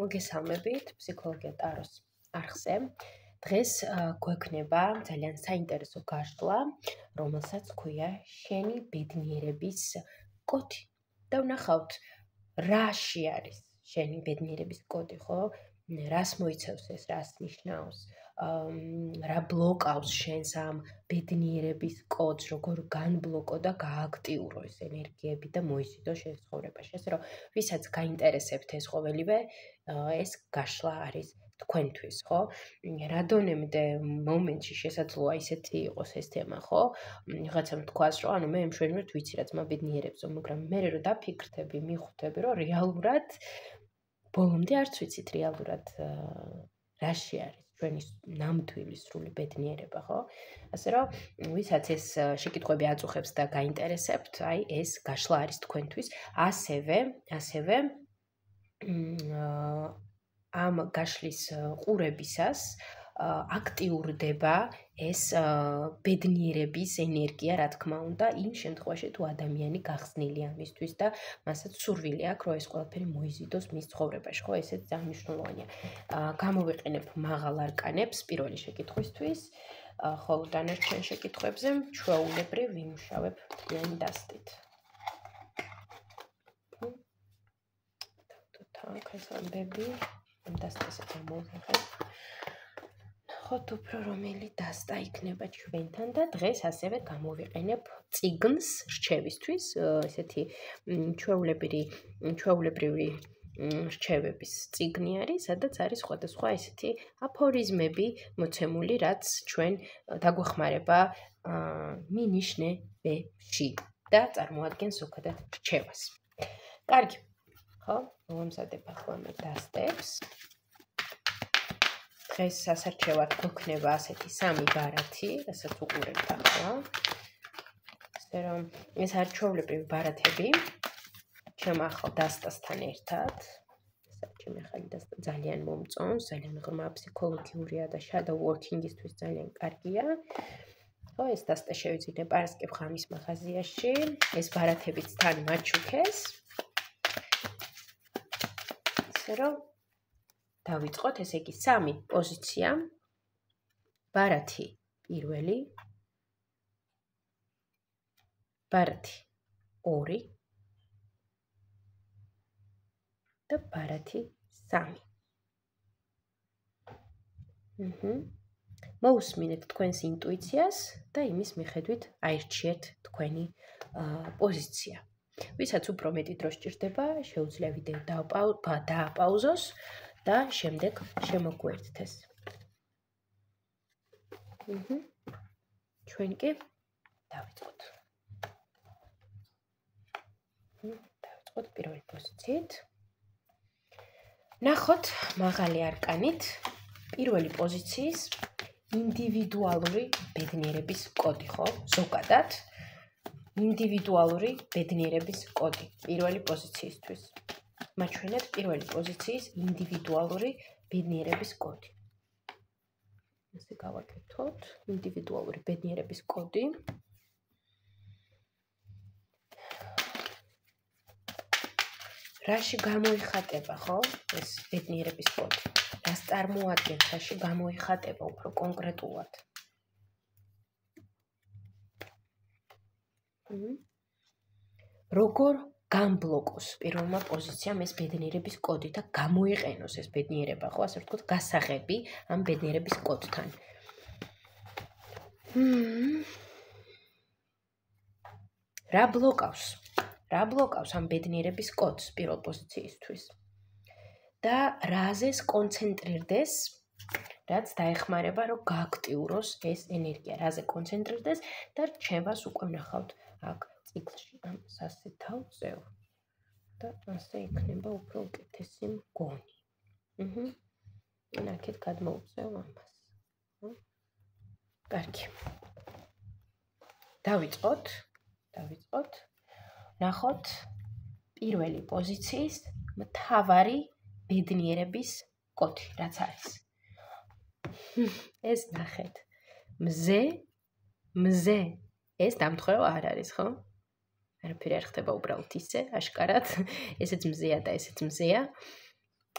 მოგესალმებით ფსიქოლოგია ტაროს არხზე. დღეს გვექნება ძალიან საინტერესო გაშლა, რომელსაც ქვია შენი ბედნიერების კოდი. და ვნახავთ, რაში არის შენი ბედნიერების კოდი, ხო? რას მოიცავს ეს, რას ნიშნავს? რა ბლოკავს შენს ამ ბედნიერების კოდს, როგორ განბლოკო და გააქტიურო ეს ენერგიები და მოიზიდო შენ ცხოვრებაში. ასე რომ, ვისაც გაინტერესებთ ეს ყოველივე, ეს გაშლა არის თქვენთვის, ხო? რადონემდე მომენტში შესაძლოა ისეთი იყოს ეს თემა, ხო? რაღაცამ თქვას, რომ ანუ მე მშვენივრად ვიცი რა ძმა ბედნიერებსო, მაგრამ მე რო დაფიქრდები, მიხვდები, რომ რეალურად ბოლომდე არც ვიცით რეალურად რაში არის ჩვენი ნამდვილი სრული ბედნიერება, ხო? ასე რომ, ვისაც ეს შეკითხვები აწუხებს და გაინტერესებთ, აი ეს გაშლა არის თქვენთვის. ასევე ამ გაშლის ყურებისას აქტიურდება ეს ბედნიერების ენერგია, რა თქმა უნდა, იმ შემთხვევაში თუ ადამიანი გახსნილია ამისთვის და მასაც სურვილი აქვს, რომ ეს ყველაფერი მოიზიდოს მის ცხოვრებაში, ხო, ესეც ძალიან მნიშვნელოვანია. გამოვიყენებ მაღალ არკანებს პირველი შეკითხვისთვის, ხოლო დანარჩენ შეკითხვებზე ჩვეულებრივ ვიმუშავებ მთლიანი დასტით. თან ეს ამბები ამ დასტაზე გამოვიღებ. ხოთ უფრო რომელი დასტა იქნება ჩვენთან და დღეს ასევე გამოვიყენებ წიგნს რჩევისთვის, ესეთი ჩვეულებრივი რჩევების წიგნი არის, სადაც არის სხვადასხვა ესეთი აფორიზმები მოცემული, რაც ჩვენ დაგვეხმარება მინიშნებებში და წარმოადგენს ზოგადად რჩევას. კარგი, ხო? მომზადებ ახლა მე დასტებს. დღეს სასარჩევად გვექნება ასეთი სამი ბარათი, რასაც უყურებთ ახლა. ასე რომ ეს არის ჩვეულებრივი ბარათები ჩემ ახალ დასტასთან ერთად. ეს ჩემი ახალი დასტა ძალიან მომწონს, ძალიან ღრმა ფსიქოლოგიურია და shadow working-ისთვის ძალიან კარგია. ხო, ეს დასტა შევიძინე პარასკევ ღამის მაღაზიაში. ეს ბარათებიც თან მაჩუქეს. ასე რომ დავიწყოთ, ესე იგი, სამი პოზიცია. ბარათი პირველი, ბარათი ორი და ბარათი სამი. მოусმინეთ თქვენს ინტუიციას და იმის მიხედვით აირჩიეთ თქვენი პოზიცია. ვისაც უფრო მეტი დრო სჭირდება, შეუძლია ვიდეო დააპაუზოს და შემდეგ შემოგვერთდეს. ჩვენ კი დავიწყოთ. დავიწყოთ პირველი პოზიციით. ნახოთ მაღალი არკანით პირველი პოზიციის ინდივიდუალური ბედნიერების კოდი, ხო? ზოგადად ინდივიდუალური ბედნიერების კოდი პირველი პოზიციისთვის. მაჩვენეთ პირველი პოზიციის ინდივიდუალური ბედნიერების კოდი. ასე გავაკეთოთ ინდივიდუალური ბედნიერების კოდი. რაში გამოიხატება, ხო? ეს ბედნიერების კოდი. რას წარმოადგენს, რაში გამოიხატება უფრო კონკრეტულად. როგორ განბლოკოს პირველმა პოზიციამ ეს ბედნიერების კოდი და გამოიყენოს ეს ბედნიერება, ხო, ასე ვთქვათ, გასაღები ამ ბედნიერების კოდთან. რა ბლოკავს? რა ბლოკავს ამ ბედნიერების კოდს პირველ პოზიციისთვის? და რაზე კონცენტრირდეს, რაც დაეხმარება, რომ გააქტიუროს ეს ენერგია, რაზე კონცენტრირდეს და რჩევას უკვე ვნახავთ აქ ციკლში ამ სასეთავზეო და ასე იქნება უფრო უკეთესი მგონი. ნახეთ, გადმოუწევ ამას. კარგი. დავიწყოთ. ნახოთ პირველი პოზიციის მთავარი ბედნიერების კოდი, რაც არის. ეს ნახეთ. მზე. ეს დამთხევა არ არის, ხო? არაფერი არ ხდება უბრალოდ ისე, აშკარად. ესეც მზეა და ესეც მზეა.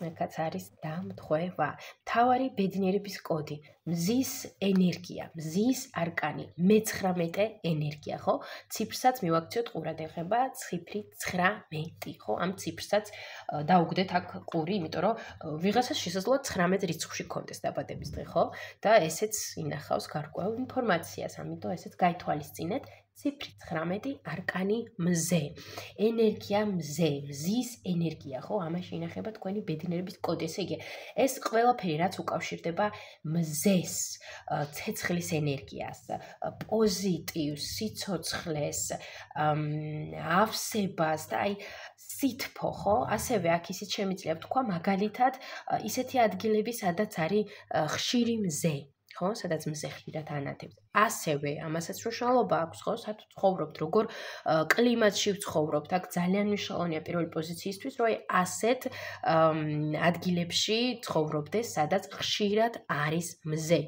აქაც არის დამთხევა. მთავარი ბედნიერების კოდი, მზის ენერგია, მზის არკანი, მე-19 ენერგია, ხო? ციფრსაც მივაქციოთ ყურად ეხება ციფრი 19, ხო? ამ ციფრსაც დაუგდეთ აქ ყური, იმიტომ რომ ვიღაცას შესაძლოა 19 რიცხვში კონდეს დაბადების დღე, ხო? და ესეც ინახავს გარკვეულ ინფორმაციას, ამიტომ ესეც გაითვალისწინეთ. ციფრი 19 არკანი მზე. ენერგია მზე, მზის ენერგია, ხო? ამაში ინახება თქვენი ბედნიერების კოდი. ესე იგი, ეს ყველაფერი რაც უკავშირდება მზეს, ცეცხლის ენერგიას, პოზიტივს, სიცოცხლეს, ავსებას და აი სითფო, ხო? ასევე აქ ისიც შემიძლია ვთქვა, მაგალითად, ისეთი ადგილები, სადაც არის ხშირი მზე. ხო, სადაც მზე ხშირად ანათებს. ასევე ამასაც მნიშვნელობა აქვს, ხო, საერთოდ ცხოვრობთ, როგორ კლიმატში ვცხოვრობთ, აქ ძალიან მნიშვნელოვანია პირველი პოზიციისთვის, რომ ასეთ ადგილებში ცხოვრობდეს, სადაც ხშირად არის მზე.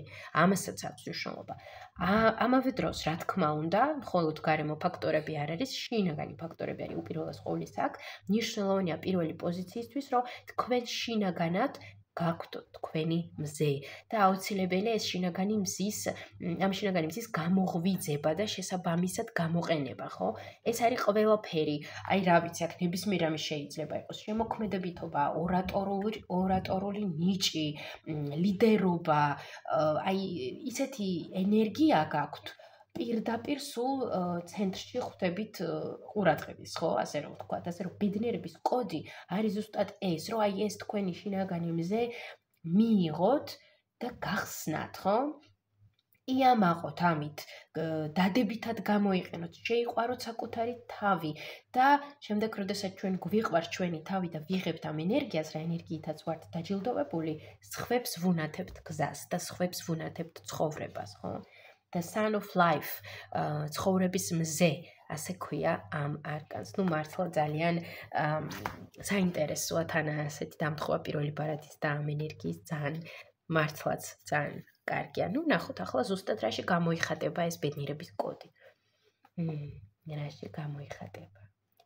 ამასაც აქვს მნიშვნელობა. ამავე დროს, რა თქმა უნდა, მხოლოდ გარემო ფაქტორები არ არის, შინაგანი ფაქტორები არის უპირველეს ყოვლისა აქ. მნიშვნელოვანია პირველი პოზიციისთვის, რომ თქვენ შინაგანად გაქვთ თქვენი მზე და აუცილებელია ეს შინაგანი მზის გამოღვიძება და შესაბამისად გამოყენება, ხო? ეს არის ყველაფერი. აი რა ვიცი, აქ ნებისმიერ რამე შეიძლება იყოს შემოქმედებითობა, ორატორული ნიჭი, ლიდერობა, აი ისეთი ენერგია გაქვთ. პირდაპირ სულ ცენტრში ხვდებით ყურადღების, ხო? ასე რომ ვთქვათ, ასე რომ ბედნიერების კოდი არის ზუსტად ეს, რომ აი ეს თქვენი შინაგანი მზე მიიღოთ და გახსნათ, ხო? იამაყოთ ამით, დადებითად გამოიყენოთ, შეიყვაროთ საკუთარი თავი და შემდეგ, როდესაც ჩვენ გვიყვართ ჩვენი თავი და ვიღებთ ამ ენერგიას, რა ენერგიითაც ვართ დაჯილდოვებული, სხვებს ვუნათებთ გზას და სხვებს ვუნათებთ ცხოვრებას, ხო? The Sun of Life, ცხოვრების მზე, ასე ქვია ამ არკანს. ნუ მართლა ძალიან საინტერესოა თან ასეთი დამთხოვა პირველი ბარათის და ამ ენერგიის ძალიან მართლაც ძალიან კარგია. ნუ ნახოთ ახლა ზუსტად რაში გამოიხატება ეს ბედნიერების კოდი. რაში გამოიხატება?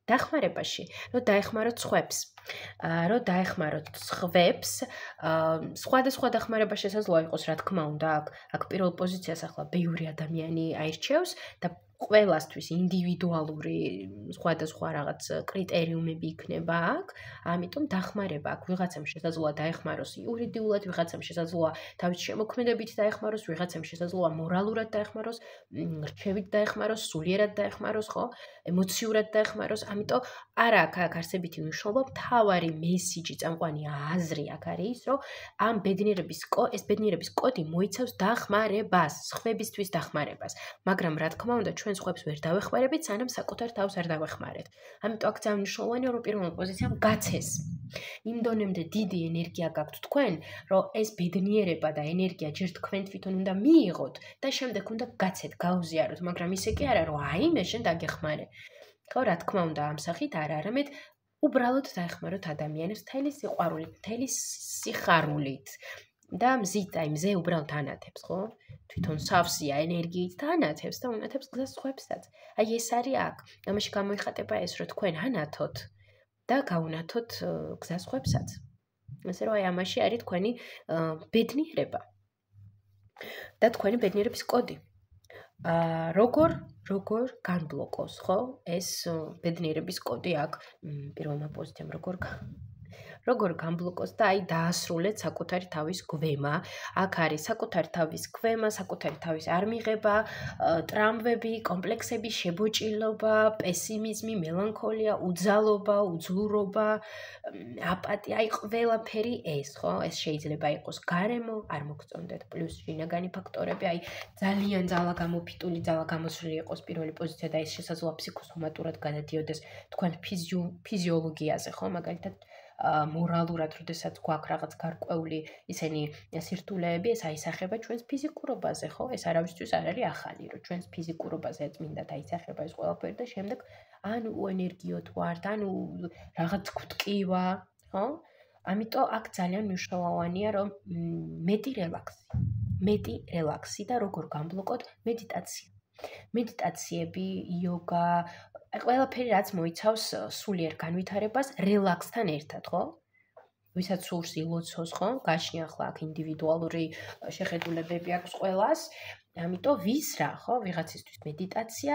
დახმარებაში, რომ დაეხმაროთ სხვებს. რომ დაეხმაროთ სხვებს, სხვადასხვა დახმარება შესაძლოა იყოს, რა თქმა უნდა, აქ პირველ პოზიციას ახლა ბევრი ადამიანი აირჩევს და ყველასთვის ინდივიდუალური სხვადასხვა რაღაც კრიტერიუმები იქნება აქ, ამიტომ დახმარება აქ ვიღაცამ შესაძლოა დაეხმაროს იურიდიულად, ვიღაცამ შესაძლოა თავის შემოქმედებით დაეხმაროს, ვიღაცამ შესაძლოა მორალურად დაეხმაროს, რჩევით დაეხმაროს, სულიერად დაეხმაროს, ხო? ემოციურად დაეხმაროს, ამიტომ არა აქ არსებითი მნიშვნელობა, მთავარი მესიჯი, წამყვანი აზრი აქ არის ის, რომ ამ ეს ბედნიერების კოდი მოიცავს დახმარებას, სხვებისთვის დახმარებას, მაგრამ რა თქმა უნდა ჩვენ სხვებს ვერ დავეხმარებით, სანამ საკუთარ თავს არ დავეხმარეთ. ამიტომ აქ ძალიან მნიშვნელოვანია, რომ პირველ პოზიციამ გაცეს. იმ დონემდე დიდი ენერგია გაქვთ თქვენ, რომ ეს ბედნიერება და ენერგია ჯერ თქვენ თვითონ უნდა მიიღოთ და შემდეგ უნდა გაცეთ, გაუზიაროთ, მაგრამ ისე კი არა, რომ აი მე შენ დაგეხმარე. ხო, რა თქმა უნდა, ამ სახით არა, არამედ უბრალოდ დაეხმაროთ ადამიანებს მთელი სიყვარულით, მთელი სიხარულით და მზით, აი მზე უბრალოდ ანათებს, ხო? თვითონ სავსეა ენერგიით და ანათებს და უნათებს გზას სხვებსაც. აი ეს არის აქ. ამაში გამოიხატება ეს, რომ თქვენ ანათოთ და გაუნათოთ გზას სხვებსაც. ასე რომ აი ამაში არის თქვენი ბედნიერება და თქვენი ბედნიერების კოდი. როგორ განბლოკოს, ხო? ეს ბედნიერების კოდი აქ პირველმა პოზიციამ როგორ განბლოკოს და აი დაასრულეთ საკუთარი თავის გვემა. აქ არის საკუთარი თავის გვემა, საკუთარი თავის არ მიღება, ტრამვები, კომპლექსები, შებოჭილობა, პესიმიზმი, მელანქოლია, უძალობა, უძლურობა, აპატია, აი ყველაფერი ეს, ხო? ეს შეიძლება იყოს გარემო, არ მოგწონდეთ, პლუს შინაგანი ფაქტორები, აი ძალიან ძალაგამოფიტული, ძალაგამოსვლილი იყოს პირველი პოზიცია და ეს შესაძლოა ფსიქოსომატურად გადადიოდეს თქვენ ფიზიოლოგიაზე, ხო? მაგალითად მორალურად, როდესაც გვაქვს რაღაც გარკვეული ისინი სირთულეები, ეს აისახება ჩვენს ფიზიკურობაზე, ხო? ეს არავისთვის არ არის ახალი, რომ ჩვენს ფიზიკურობაზე წმინდა დაისახება ეს ყველაფერი და შემდეგ ანუ ენერგიოთ ვართ, ანუ რაღაც გვტკივა, ხო? ამიტომ აქ ძალიან მნიშვნელოვანია, რომ მეტი რელაქსი და როგორ განბლოკოთ მედიტაცია. მედიტაციები, იოგა, ყველაფერი რაც მოიცავს სულიერ განვითარებას რელაქსთან ერთად, ხო? ვისაც სურს ილოცოს, ხო? გაჩნია ახლა აქ ინდივიდუალური შეხედულებები აქვს ყველას. ამიტომ ვის რა, ხო? ვიღაცისთვის მედიტაცია,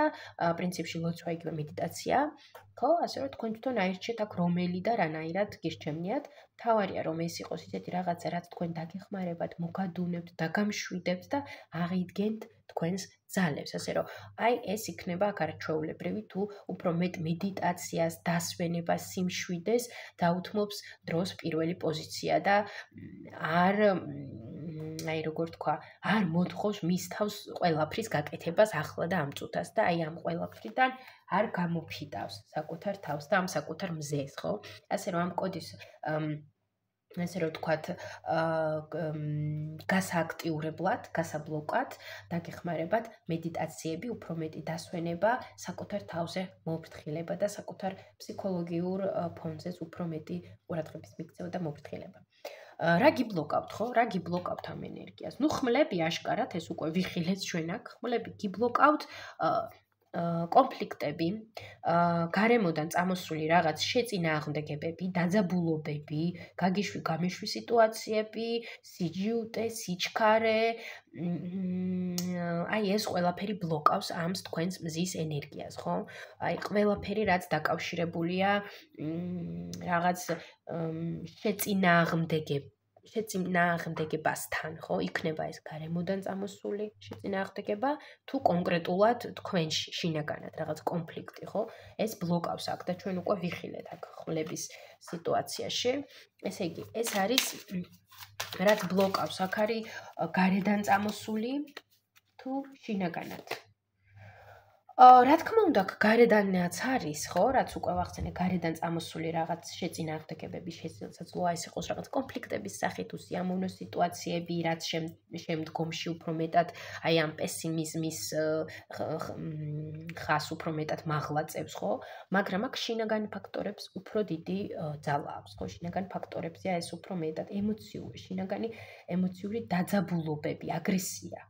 პრინციპში ლოცვა იგივე მედიტაცია, ხო? ასე რომ თქვენ თვითონ აირჩიეთ აქ რომელი და რანაირად გირჩევნიათ. თავარია რომ ეს იყოს ისეთი რაღაცა, რაც თქვენ დაგეხმარებათ, მოგადუნებთ, დაგამშვიდებთ და აღიდგენთ თქვენს ძალებს. ასე რომ აი ეს იქნება აქ არაჩვეულებრივი თუ უფრო მეტ მედიტაციას, დასვენებას, სიმშვიდეს დაუთმობს დროს პირველი პოზიცია და არ აი როგორ თქვა, არ მოთხოვს მის თავს ყველაფრის გაკეთებას ახლა და ამ წუთას და აი ამ ყველაფრიდან არ გამოფიტავს საკუთარ თავს და ამ საკუთარ მზეს, ხო? ასე რომ ამ კოდის ასე რომ ვთქვათ, გასააქტიურებლად, გასაბლოკად დაგეხმარებათ მედიტაციები, უფრო მეტი დასვენება, საკუთარ თავზე მოფრთხილება და საკუთარ ფსიქოლოგიურ ფონზეც უფრო მეტი ყურადღების მიქცევა და მოფრთხილება. რა გიბლოკავთ, ხო? რა გიბლოკავთ ამ ენერგიას? ნუ ხმლები აშკარად ეს უკვე ვიხილეთ ჩვენ აქ. ხმლები გიბლოკავთ კონფლიქტები, გარემოდან წამოსული რაღაც შეწინააღმდეგებები, დაძაბულობები, გამეშვი სიტუაციები, სიჯიუტე, სიჩქარე, აი ეს ყველაფერი ბლოკავს ამ თქვენს მზის ენერგიას, ხო? აი ყველაფერი რაც დაკავშირებულია რაღაც შეწინააღმდეგებასთან, ხო? იქნება ეს გარემოდან წამოსული შეწინააღმდეგება, თუ კონკრეტულად თქვენში შინაგანად რაღაც კონფლიქტი, ხო? ეს ბლოკავს აქ და ჩვენ უკვე ვიხილეთ აქ ხმლების სიტუაციაში. ესე იგი, ეს არის რაც ბლოკავს, აქ არის გარედან წამოსული თუ შინაგანად. რა თქმა უნდა, გარედანაც არის, ხო, რაც უკვე ვახსენე, გარედან წამოსული რაღაც შეწინააღმდეგებები შესაძლოა ეს იყოს რაღაც კონფლიქტების სახით, უსიამოვნო სიტუაციები, რაც შემდგომში უფრო მეტად აი ამ პესიმიზმის ხას უფრო მეტად მაღლაწევს, ხო? მაგრამ აქ შინაგანი ფაქტორებს უფრო დიდი ძალა აქვს, ხო? შინაგანი ფაქტორებზეა ეს უფრო მეტად შინაგანი ემოციური დაძაბულობები, აგრესია,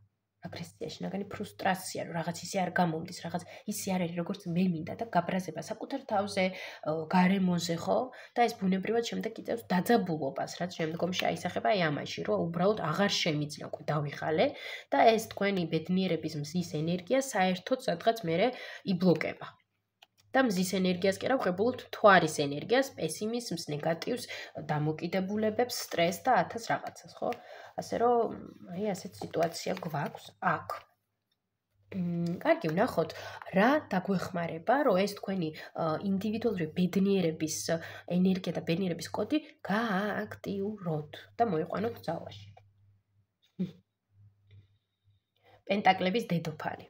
შინაგანი ფრუსტრაცია, რომ რაღაც ისე არ გამომდის, რაღაც ისე არ არის, როგორც მე მინდა და გაბრაზება საკუთარ თავზე, გარემოზე, ხო? და ეს ბუნებრივად შემდეგ იწევს დაძაბულობას, რაც შემდგომში აისახება აი ამაში, რომ უბრალოდ აღარ შემიძლია უკვე დავიხალე და ეს თქვენი ბედნიერების მზის ენერგია საერთოდ სადღაც მერე იბლოკება. და მზის ენერგიას კი რა ვღებულობთ მთვარის ენერგიას, პესიმიზმს, ნეგატივს, დამოკიდებულებებს, სტრესს და 1000 რაღაცას, ხო? ასე რომ აი ასეთ სიტუაცია გვაქვს აქ. კარგი, ვნახოთ, რა დაგვეხმარება, რომ ეს თქვენი ინდივიდუალური ბედნიერების ენერგია და ბედნიერების კოდი გაააქტიუროთ და მოიყვანოთ ძალაში. პენტაკლების დედოფალი.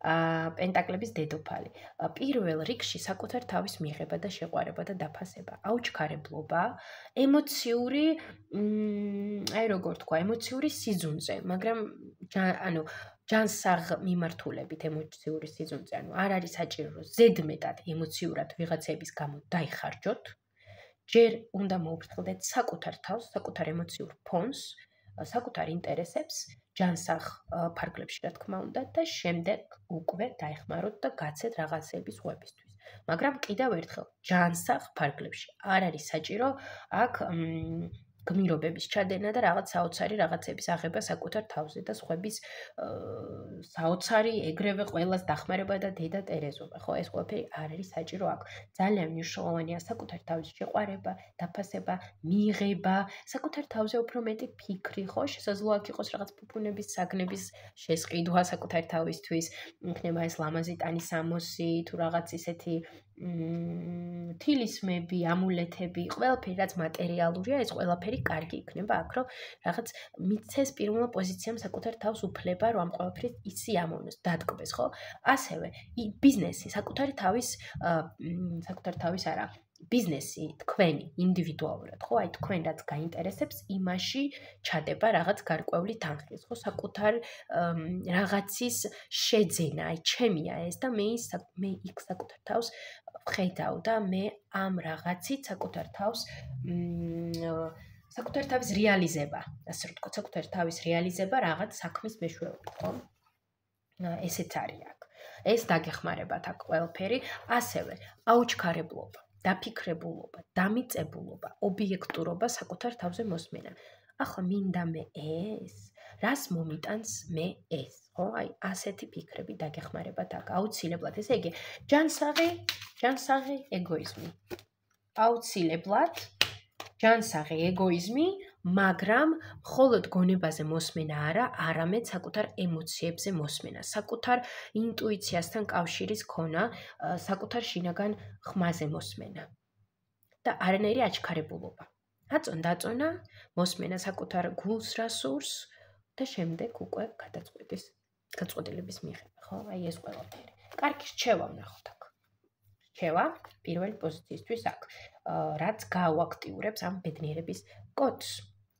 პენტაკლების დედოფალი. პირველ რიგში საკუთარ თავის მიღება და შეყვარება და დაფასება, აუჩქარებლობა, ემოციური, აი როგორ თქვა, ემოციური სიძუნწე, მაგრამ ანუ ჯანსაღ მიმართულებით ემოციური სიძუნწე, ანუ არ არის საჭირო, რომ ზედმეტად ემოციურად ვიღაცების გამო დაიხარჯოთ, ჯერ უნდა მოუფრთხილდეთ საკუთარ თავს, საკუთარ ემოციურ ფონს, საკუთარ ინტერესებს, ჯანსაღ ფარგლებში, რა თქმა უნდა, და შემდეგ უკვე დაეხმაროთ და გაცეთ რაღაცების ღვებისთვის. მაგრამ კიდევ ერთხელ, ჯანსაღ ფარგლებში არ არის საჭირო აქ გმირობების ჩადენა და რაღაც საოცარი რაღაცების აღება საკუთარ თავზე და სხვების საოცარი ეგრევე ყველას დახმარება და დედა ტერეზობა, ხო, ეს ყველაფერი არ არის საჭირო აქ. ძალიან მნიშვნელოვანია საკუთარ თავის შეყვარება, დაფასება, მიღება, საკუთარ თავზე უფრო მეტი ფიქრი, ხო, შესაძლოა აქ იყოს რაღაც ფუფუნების, საგნების შესყიდვა საკუთარ თავისთვის, იქნება ეს ლამაზი ტანის ამოსი, თუ რაღაც ისეთი თილისმები, ამულეთები, ყველაფერი რაც მატერიალურია, ეს ყველაფერი კარგი იქნება აქ, რომ რაღაც მიცეს პირველ პოზიციამ საკუთარ თავს უფლება, რომ ამ ყველაფრის ისიამოვნოს, დატკბეს, ხო? ასევე ბიზნესი, საკუთარი თავის არა, ბიზნესი თქვენი ინდივიდუალურად, ხო? აი თქვენ რაც გაინტერესებს, იმაში ჩადება რაღაც გარკვეული თანხის, ხო? საკუთარ რაღაცის შეძენა, აი ჩემია ეს და მე იქ საკუთარ თავს ვხედავ და მე ამ რაღაცით საკუთარ თავის რეალიზება, ასე რომ ვთქვათ, საკუთარ თავის რეალიზება რაღაც საქმის მეშვეობით, ხო? ესეც არის აქ. ეს დაგეხმარებათ აქ ყველაფერი, ასევე აუჩქარებლობა. დაფიქრებულობა, დამიწებულობა, ობიექტურობა საკუთარ თავზე მოსმენა. ახლა მინდა მე ეს, რას მომიტანს მე ეს, ხო? აი, ასეთი ფიქრები დაგეხმარებათ აქ. აუცილებლად, ესე იგი, ჯანსაღი ეგოიზმი. აუცილებლად ჯანსაღი ეგოიზმი, მაგრამ მხოლოდ გონებაზე მოსმენა არა, არამედ საკუთარ ემოციებზე მოსმენა, საკუთარ ინტუიციასთან კავშირის ქონა, საკუთარ შინაგან ხმაზე მოსმენა და არანაირი აჩქარებულობა. აწონ-დაწონა, მოსმენა საკუთარ გულს რა სურს და შემდეგ უკვე გადაწყვეტილების მიღება, ხო? აი ეს ყველაფერი. კარგი, რჩევა ვნახოთ აქ. რჩევა პირველი პოზიციისთვის აქ, რაც გაააქტიურებს ამ ბედნიერების კოდს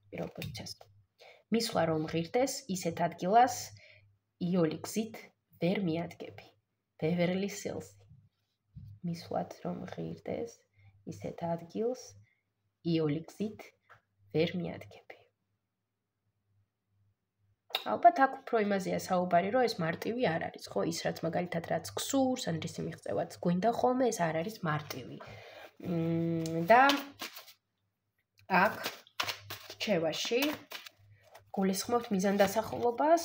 პირველ პოზიციას. მისვლა რომ ღირდეს, ისეთ ადგილას იოლი გზით ვერ მიადგები. ბევერლი ჰილზი. მისვლად რომ ღირდეს, ისეთ ადგილს იოლი გზით ვერ მიადგები. ალბათ აქ უფრო იმაზეა საუბარი, რომ ეს მარტივი არ არის, ხო? ის რაც მაგალითად რაც გსურს, ან რისი მიღწევაც გვინდა ხოლმე, ეს არ არის მარტივი. და აქ რჩევაში გულისხმობთ მიზანდასახულობას.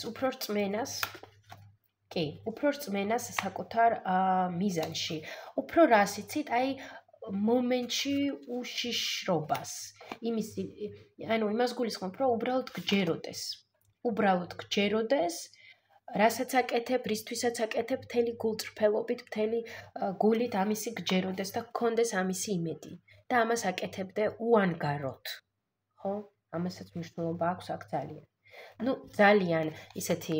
უფრო რწმენას. კი, უფრო რწმენას საკუთარ მიზანში. უფრო რას იცით, აი მომენტში უშიშრობას. იმას გულისხმობ, რომ უბრალოდ გჯეროდეს, რასაც აკეთებ, რისთვისაც აკეთებ, მთელი გულწრფელობით, მთელი გულით ამისი გჯეროდეს და გქონდეს ამისი იმედი. და ამას აკეთებდე უანგაროდ. ხო? ამასაც მნიშვნელობა აქვს აქ ძალიან. ძალიან ისეთი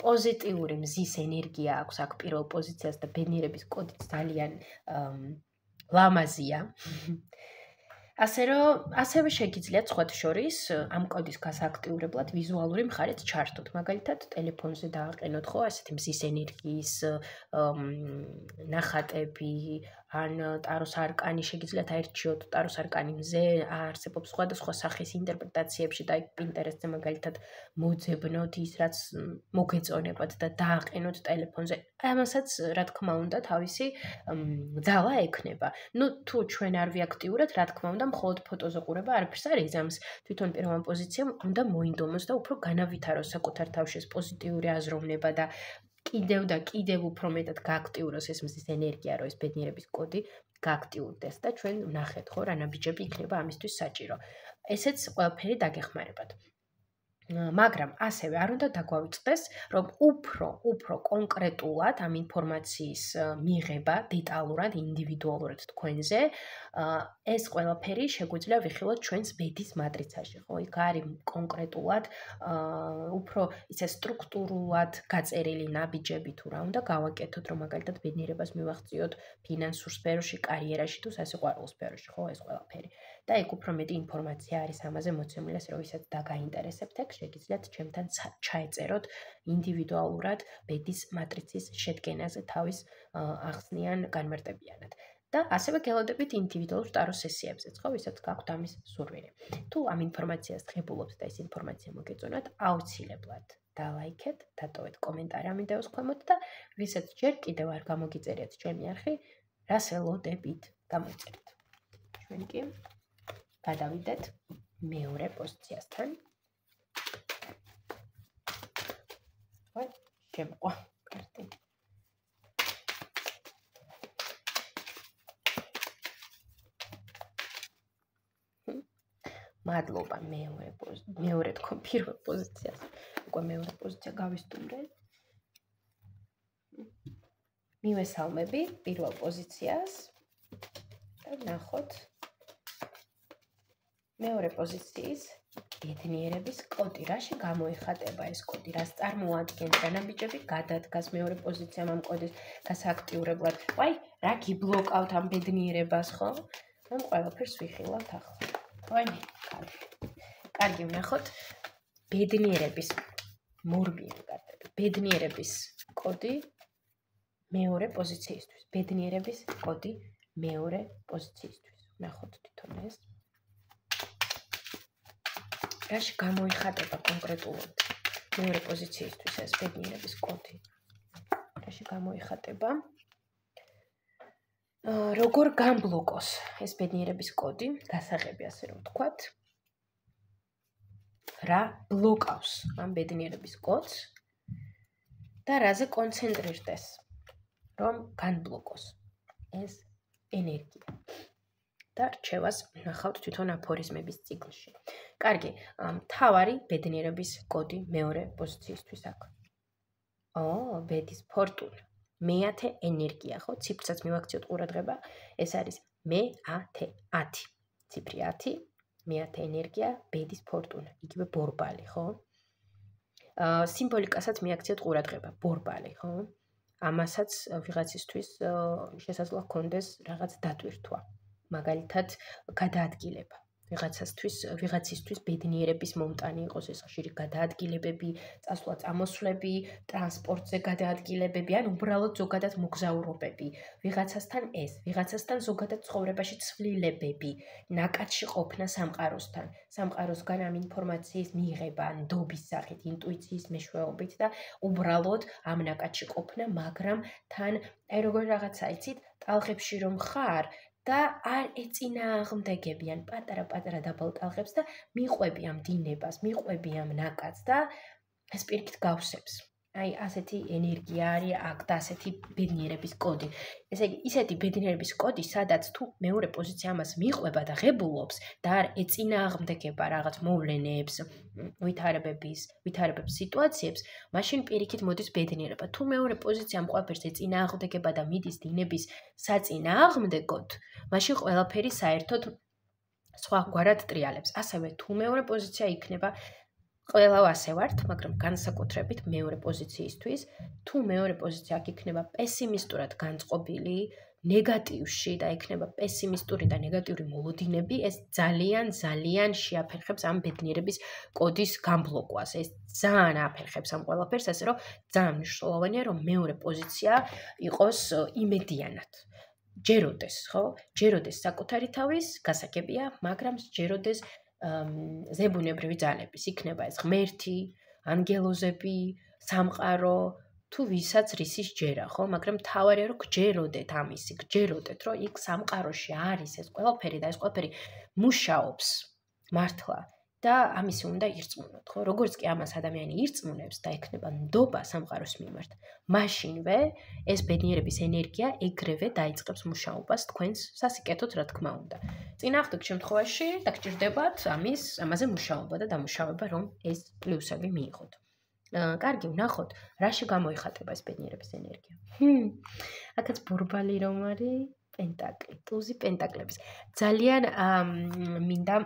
პოზიტიური მზის ენერგია აქვს აქ პირველ პოზიციას და ბედნიერების კოდიც ძალიან ლამაზია. ასევე შეგიძლიათ სხვათა შორის ამ კოდის გასააქტიურებლად ვიზუალური მხარეც ჩართოთ. მაგალითად, ტელეფონზე დააყენოთ ხო ასეთი მზის ენერგიის ნახატები, ან ტაროს არკანი შეგიძლიათ აირჩიოთ ტაროს არკანი მზე, არსებობს სხვადასხვა სახის ინტერპრეტაციებში და პინტერესტზე მაგალითად მოძებნოთ ის, რაც მოგეწონებათ და დააყენოთ ტელეფონზე. ამასაც, რა თქმა უნდა, თავისი ძალა ექნება. თუ ჩვენ არ ვიაქტიურებთ, რა თქმა უნდა, მხოლოდ ფოტოზე ყურება არაფერს არ იზამს. თვითონ პირველ პოზიციამ უნდა მოინდომოს და უფრო განავითაროს საკუთარ თავში ეს პოზიტიური აზროვნება და კიდევ უფრო მეტად გააქტიუროს ეს მზის ენერგია, რომ ეს ბედნიერების კოდი გააქტიურდეს და ჩვენ ვნახეთ, ხო, რა ნაბიჯები იქნება ამისთვის საჭირო. ესეც ყველაფერი დაგეხმარებათ. მაგრამ ასევე არ უნდა დაგვავიწყდეს, რომ უფრო კონკრეტულად ამ ინფორმაციის მიღება, დეტალურად, ინდივიდუალურად თქვენზე, ეს ყველაფერი შეგვიძლია ვიხილოთ ჩვენს ბედის მატრიცაში, ხო? იქ არის კონკრეტულად, უფრო ისე სტრუქტურულად გაწერილი ნაბიჯები თუ რა უნდა გავაკეთოთ, რომ მაგალითად ბედნიერებას მივაღწიოთ ფინანსურ სფეროში, კარიერაში თუ სასიყვარულო სფეროში, ხო, ეს ყველაფერი. და ეგ უფრო მეტი ინფორმაცია არის ამაზე მოცემული, ასე რომ ვისაც დაგაინტერესებთ, ეგ შეგიძლიათ ჩემთან ჩაეწეროთ ინდივიდუალურად ბედის მატრიცის შედგენაზე თავის ახსნიან განმარტებიანად. და ასევე გელოდებით ინდივიდუალურ ტარო სესიებზეც, ხო, ვისაც გაქვთ ამის სურვილი. თუ ამ ინფორმაციას ღებულობთ და ეს ინფორმაცია მოგეწონათ, აუცილებლად დალაიქეთ, დატოვეთ კომენტარი ამ ვიდეოს ქვემოთ და ვისაც ჯერ კიდევ არ გამოგიწერიათ ჩემი არხი, რას ველოდებით, გამოიწერეთ. ჩვენ კი გადავიდეთ მეორე პოზიციასთან. ვაი, შემოყვა კარტი. მადლობა მეორე თქო პირველ პოზიციას. უკვე მეორე პოზიცია გავისტუმრეთ. მივესალმები პირველ პოზიციას და ვნახოთ მეორე პოზიციის ბედნიერების კოდი. რაში გამოიხატება ეს კოდი? რას წარმოადგენს? რა ნაბიჯები გადადგას მეორე პოზიციამ ამ კოდის გასააქტიურებლად? ვაი, რა გიბლოკავთ ამ ბედნიერებას, ხო? ამ ყველაფერს ვიხილავთ ახლა. ვაი, კარგი, ვნახოთ ბედნიერების მორბიანი კარტები. ბედნიერების კოდი მეორე პოზიციისთვის. ბედნიერების კოდი მეორე პოზიციისთვის. ვნახოთ თვითონ ეს. რაში გამოიხატება კონკრეტულად მეორე პოზიციისთვის ეს ბედნიერების კოდი? სიტყვაში გამოიხატება. როგორ გამბლოკოს ეს ბედნიერების კოდი, გასაღები ასე რომ ვთქვათ. რა ბლოკავს ამ ბედნიერების კოდს და რაზე კონცენტრირდეს, რომ განბლოკოს ეს ენერგია. და რჩევას ნახავთ თვითონ აფორიზმების ციკლში. კარგი, მთავარი ბედნიერების კოდი მეორე პოზიციისთვის აქ. ბედის ფორტუნა. მეათე ენერგია, ხო? ციფრსაც მივაქციოთ ყურადღება, ეს არის მე-10. ციფრი 10, მეათე ენერგია, ბედის ფორტუნა, იგივე ბორბალი, ხო? სიმბოლიკასაც მიაქციოთ ყურადღება, ბორბალი, ხო? ამასაც ვიღაცისთვის შესაძლოა ჰქონდეს რაღაც დატვირთვა. მაგალითად, გადაადგილება. ვიღაცისთვის ბედნიერების მომტანი იყოს ეს ხშირი გადაადგილებები, წასვლა-წამოსვლები, ტრანსპორტზე გადაადგილებები, ან უბრალოდ ზოგადად მოგზაურობები. ვიღაცასთან ეს, ვიღაცასთან ზოგადად ცხოვრებაში ცვლილებები, ნაკადში ყოფნა სამყაროსთან, სამყაროსგან ამ ინფორმაციის მიღება, ნდობის სახით, ინტუიციის მეშვეობით და უბრალოდ ამ ნაკადში ყოფნა, მაგრამ თან როგორ რაღაცა იცით, ტალღებში რომ ხარ და არ ეწინააღმდეგები ან პატარა-პატარა დაბალ ტალღებს და მიყვები ამ დინებას, მიყვები ამ ნაკადს და ეს პირიქით გავსებს. აი, ასეთი ენერგია არის აქ და ასეთი ბედნიერების კოდი. ესე იგი, ისეთი ბედნიერების კოდი, სადაც თუ მეორე პოზიცია ამას მიყვება და ღებულობს და არ ეწინააღმდეგება რაღაც მოვლენებს, ვითარებებს სიტუაციებს, მაშინ პირიქით მოდის ბედნიერება. თუ მეორე პოზიცია ამ ყველაფერს ეწინააღმდეგება და მიდის დინების საწინააღმდეგოდ, მაშინ ყველაფერი საერთოდ სხვაგვარად ტრიალებს. ასევე თუ მეორე პოზიცია იქნება ყველა ასე ვართ, მაგრამ განსაკუთრებით მეორე პოზიციისთვის, თუ მეორე პოზიცია აქ იქნება პესიმისტურად განწყობილი, ნეგატივში და იქნება პესიმისტური და ნეგატიური მოლოდინები, ეს ძალიან შეაფერხებს ამ ბედნიერების კოდის გამბლოკვას. ეს ძალიან აფერხებს ამ ყველაფერს, ასე რომ ძალიან მნიშვნელოვანია, რომ მეორე პოზიცია იყოს იმედიანად. ჯეროდეს, ხო? ჯეროდეს საკუთარი თავის გასაგებია, მაგრამ ჯეროდეს ზებუნებრივი ძალების, იქნება ეს ღმერთი, ანგელოზები, სამყარო, თუ ვისაც რისის ჯერა, ხო? მაგრამ მთავარია რომ გჯეროდეთ ამისი, გჯეროდეთ, რომ იქ სამყაროში არის ეს ყველაფერი და ეს ყველაფერი მუშაობს მართლა და ამისი უნდა ირწმუნოთ, ხო? როგორც კი ამას ადამიანი ირწმუნებს და ექნება ნდობა სამყაროს მიმართ, მაშინვე ეს ბედნიერების ენერგია ეგრევე დაიწყებს მუშაობას თქვენს სასიკეთოდ, რა თქმა უნდა. წინააღმდეგ შემთხვევაში დაგჭირდებათ ამაზე მუშაობა და დამუშავება, რომ ეს პლუსები მიიღოთ. კარგი, ვნახოთ, რაში გამოიხატება ეს ბედნიერების ენერგია. აქაც ბორბალი რომ არის, პენტაკლი, ტუზი პენტაკლების. ძალიან მინდა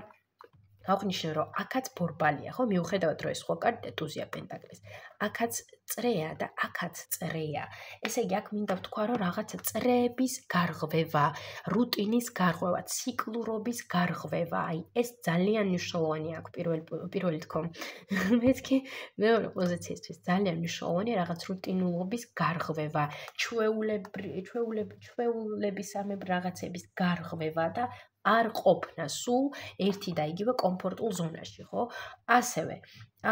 აღნიშნო, რომ აქაც ბორბალია, ხო? მიუხედავად რომ ეს სხვა კარტია ტუზია პენტაკლის. აქაც წრეა და აქაც წრეა. ესე იგი, აქ მინდა ვთქვა, რომ რაღაცა წრეების გარღვევა, რუტინის გარღვევა, ციკლურობის გარღვევა. აი, ეს ძალიან მნიშვნელოვანია აქ პირველი თქო. მეთქი მეორე პოზიციისთვის ძალიან მნიშვნელოვანია რაღაც რუტინულობის გარღვევა, ჩვეულებისამებრ რაღაცების გარღვევა და არ ყოფნა სულ ერთი და იგივე კომფორტულ ზონაში, ხო? ასევე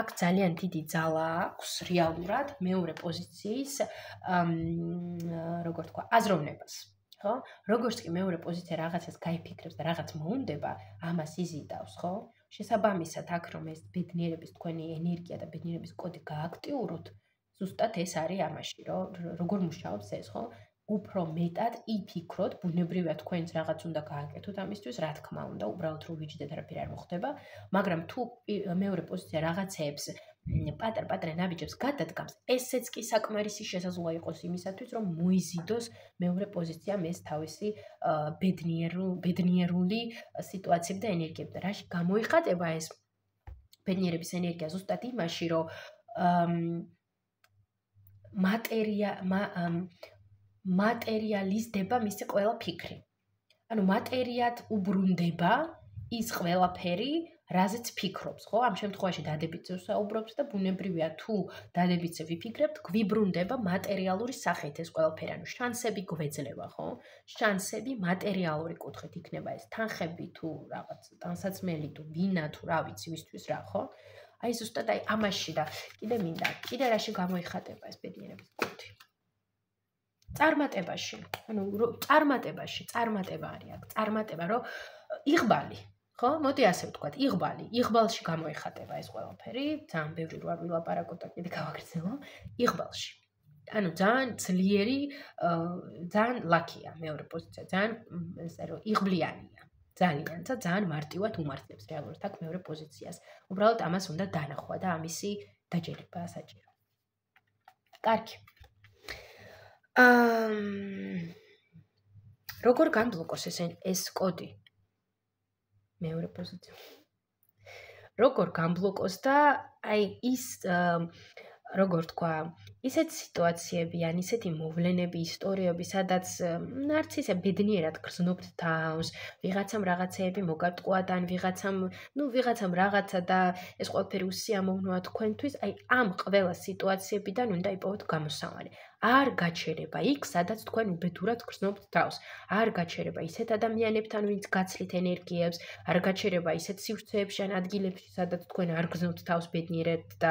აქ ძალიან დიდი ძალა აქვს რეალურად მეორე პოზიციის როგორ თქვა, აზროვნებას, ხო? როგორც კი მეორე პოზიცია რაღაცას გაიფიქრებს და რაღაც მოუნდება, ამას იზიდავს, ხო? შესაბამისად აქ რომ ეს ბედნიერების თქვენი ენერგია და ბედნიერების კოდი გააქტიუროთ, ზუსტად ეს არის ამაში, რომ როგორ მუშაობს ეს, ხო? უფრო მეტად იფიქროთ, ბუნებრივია თქვენს რაღაც უნდა გააკეთოთ ამისთვის, რა თქმა უნდა, უბრალოდ რომ ვიჯდეთ არაფერი არ მოხდება, მაგრამ თუ მეორე პოზიცია რაღაცეებს პატარ-პატარა ნაბიჯებს გადადგამს, ესეც კი საკმარისი შესაძლოა იყოს იმისათვის, რომ მოიზიდოს მეორე პოზიციამ ეს თავისი ბედნიერული სიტუაციები და ენერგიები და რაში გამოიხატება ეს ბედნიერების ენერგია ზუსტად იმაში, რომ მატერიალიზდება მისი ყველა ფიქრი. ანუ მატერიად უბრუნდება ის ყველაფერი, რაზეც ფიქრობს, ხო? ამ შემთხვევაში დადებითზე ვსაუბრობთ და ბუნებრივია თუ დადებითზე ვიფიქრებთ, გვიბრუნდება მატერიალური სახით ეს ყველაფერი, ანუ შანსები გვეძლევა, ხო? შანსები მატერიალური კუთხით იქნება ეს თანხები თუ რაღაც ტანსაცმელი თუ ბინა თუ რა ვიცი ვისთვის რა, ხო? აი ზუსტად აი ამაში და კიდე მინდა, კიდე რაში გამოიხატება ეს ბედნიერების კუთხე. წარმატებაში, წარმატება არის აქ, წარმატება, რომ იღბალი, ხო? მოდი ასე ვთქვათ, იღბალში გამოიხატება ეს ყველაფერი, ძალიან ბევრი რა ვილაპარაკოთ და კიდე გავაგრძელო, იღბალში. ანუ ძალიან ძლიერი, ძალიან ლაქია მეორე პოზიცია, ძალიან ესე რომ იღბლიანია. ძალიან და ძალიან მარტივად უმართლებს რეალურად აქ მეორე პოზიციას. უბრალოდ ამას უნდა დანახვა და ამისი დაჯერებაა საჭირო. კარგი. როგორ განბლოკოს ეს კოდი? მეორე პოზიცია. როგორ განბლოკოს და აი ის როგორ თქვა, ისეთი სიტუაციები ან ისეთი მოვლენები, ისტორიები, სადაც არც ისე ბედნიერად გრძნობთ თავს, ვიღაცამ რაღაცეები მოგატყუათ ან ვიღაცამ რაღაცა და ეს ყველაფერი უსიამოვნოა თქვენთვის, აი ამ ყველა სიტუაციებიდან უნდა იპოვოთ გამოსავალი. არ გაჩერება იქ, სადაც თქვენ უბედურად გრძნობთ თავს. არ გაჩერება ისეთ ადამიანებთან, ვინც გაცლით ენერგიებს, არ გაჩერება ისეთ სივრცეებში ან ადგილებში, სადაც თქვენ არ გრძნობთ თავს ბედნიერად და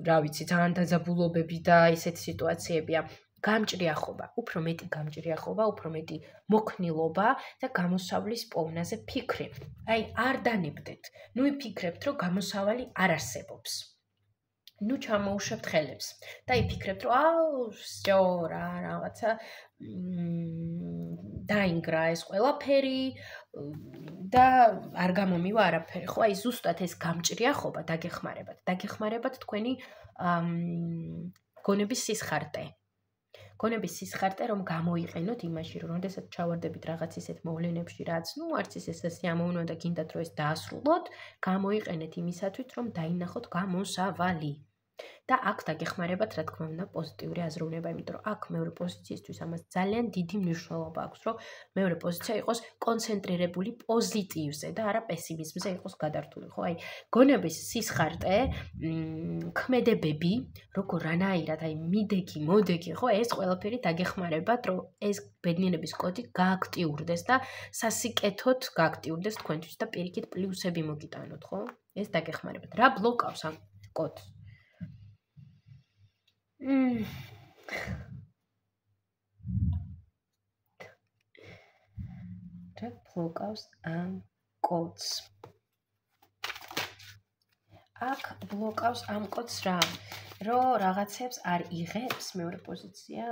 რა ვიცი, ძალიან დაძაბულობები და ისეთ სიტუაციებია. გამჭრიახობა, უფრო მეტი გამჭრიახობა, უფრო მეტი მოქნილობა და გამოსავლის პოვნაზე ფიქრი. აი, არ დანებდეთ. ნუ იფიქრებთ, რომ გამოსავალი არ არსებობს. ნუ ჩამოუშვებთ ხელებს და იფიქრებთ, რომ სწორა რაღაცა დაინგრა ეს ყველაფერი და არ გამომივა არაფერი. ხო, აი ზუსტად ეს გამჭრიახობა დაგეხმარებათ თქვენი გონების სისხარტე. გონების სისხარტე რომ გამოიყენოთ იმაში, რომ როდესაც ჩავარდებით რაღაც ისეთ მოვლენებში, რაც არც ისე სიამოვნოა და გინდათ რომ ეს დაასრულოთ, გამოიყენეთ იმისათვის, რომ დაინახოთ გამოსავალი. და აქ დაგეხმარებათ, რა თქმა უნდა, პოზიტიური აზროვნება, იმიტომ რომ აქ მეორე პოზიციისთვის ამას ძალიან დიდი მნიშვნელობა აქვს, რომ მეორე პოზიცია იყოს კონცენტრირებული პოზიტივზე და არა პესიმიზმზე იყოს გადართული, ხო? აი, გონების სისხარტე, ქმედებები, როგორ რანაირად, აი, მიდეგი, მოდეგი, ხო, ეს ყველაფერი დაგეხმარებათ, რომ ეს ბედნიერების კოდი გააქტიურდეს და სასიკეთოდ გააქტიურდეს თქვენთვის და პირიქით პლუსები მოგიტანოთ, ხო? ეს დაგეხმარებათ. რა ბლოკავს ამ კოდს? რა ბლოკავს ამ კოდს? აქ ბლოკავს ამ კოდს რა? რომ რაღაცებს არ იღებს მეორე პოზიცია?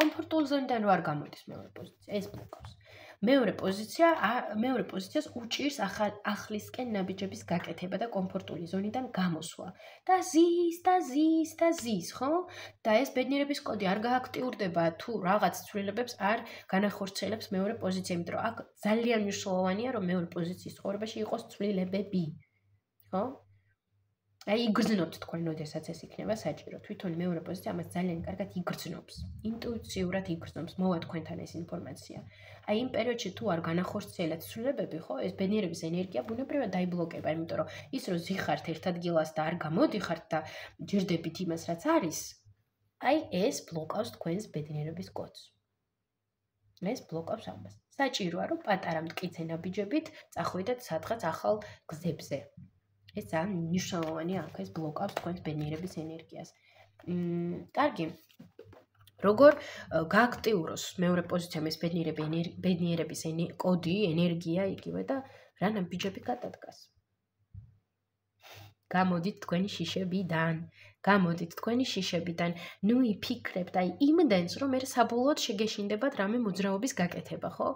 კომფორტულ ზონიდან რო არ გამოდის მეორე პოზიცია, ეს ბლოკავს. მეორე პოზიციას უჭირს ახლისკენ ნაბიჯების გაკეთება და კომფორტული ზონიდან გამოსვლა. და ზის, ხო? და ეს ბედნიერების კოდი არ გააქტიურდება თუ რაღაც ცვლილებებს არ განახორციელებს მეორე პოზიცია, იმიტომ რომ აქ ძალიან მნიშვნელოვანია, რომ მეორე პოზიციის ცხოვრებაში იყოს ცვლილებები. ხო? აი იგრძნობთ თქვენ, როდესაც ეს იქნება საჭირო. თვითონ მეორე პოზიცია ამას ძალიან კარგად იგრძნობს. ინტუიციურად იგრძნობს, მოვა თქვენთან ეს ინფორმაცია. აი იმ პერიოდში თუ არ განახორციელეთ ცვლილებები, ხო, ეს ბედნიერების ენერგია ბუნებრივად დაიბლოკება, იმიტომ რომ ის რომ ზიხართ ერთ ადგილას და არ გამოდიხართ და ჯერდებით იმას, რაც არის, აი ეს ბლოკავს თქვენს ბედნიერების კოდს. ეს ბლოკავს ამას. საჭიროა რომ პატარა მტკიცე ნაბიჯებით წახვიდეთ სადღაც ახალ გზებზე. ეს ძალიან მნიშვნელოვანია, აქ ეს ბლოკავს თქვენს ბედნიერების ენერგიას. კარგი. როგორ გააქტიუროს მეორე პოზიციამ ეს ბედნიერების კოდი, ენერგია იგივე და რა ნაბიჯები გადადგას. გამოდით თქვენი შიშებიდან. ნუ იფიქრებთ, აი იმდენს, რომ მე საბოლოოდ შეგეშინდებათ რამე მოძრაობის გაკეთება, ხო?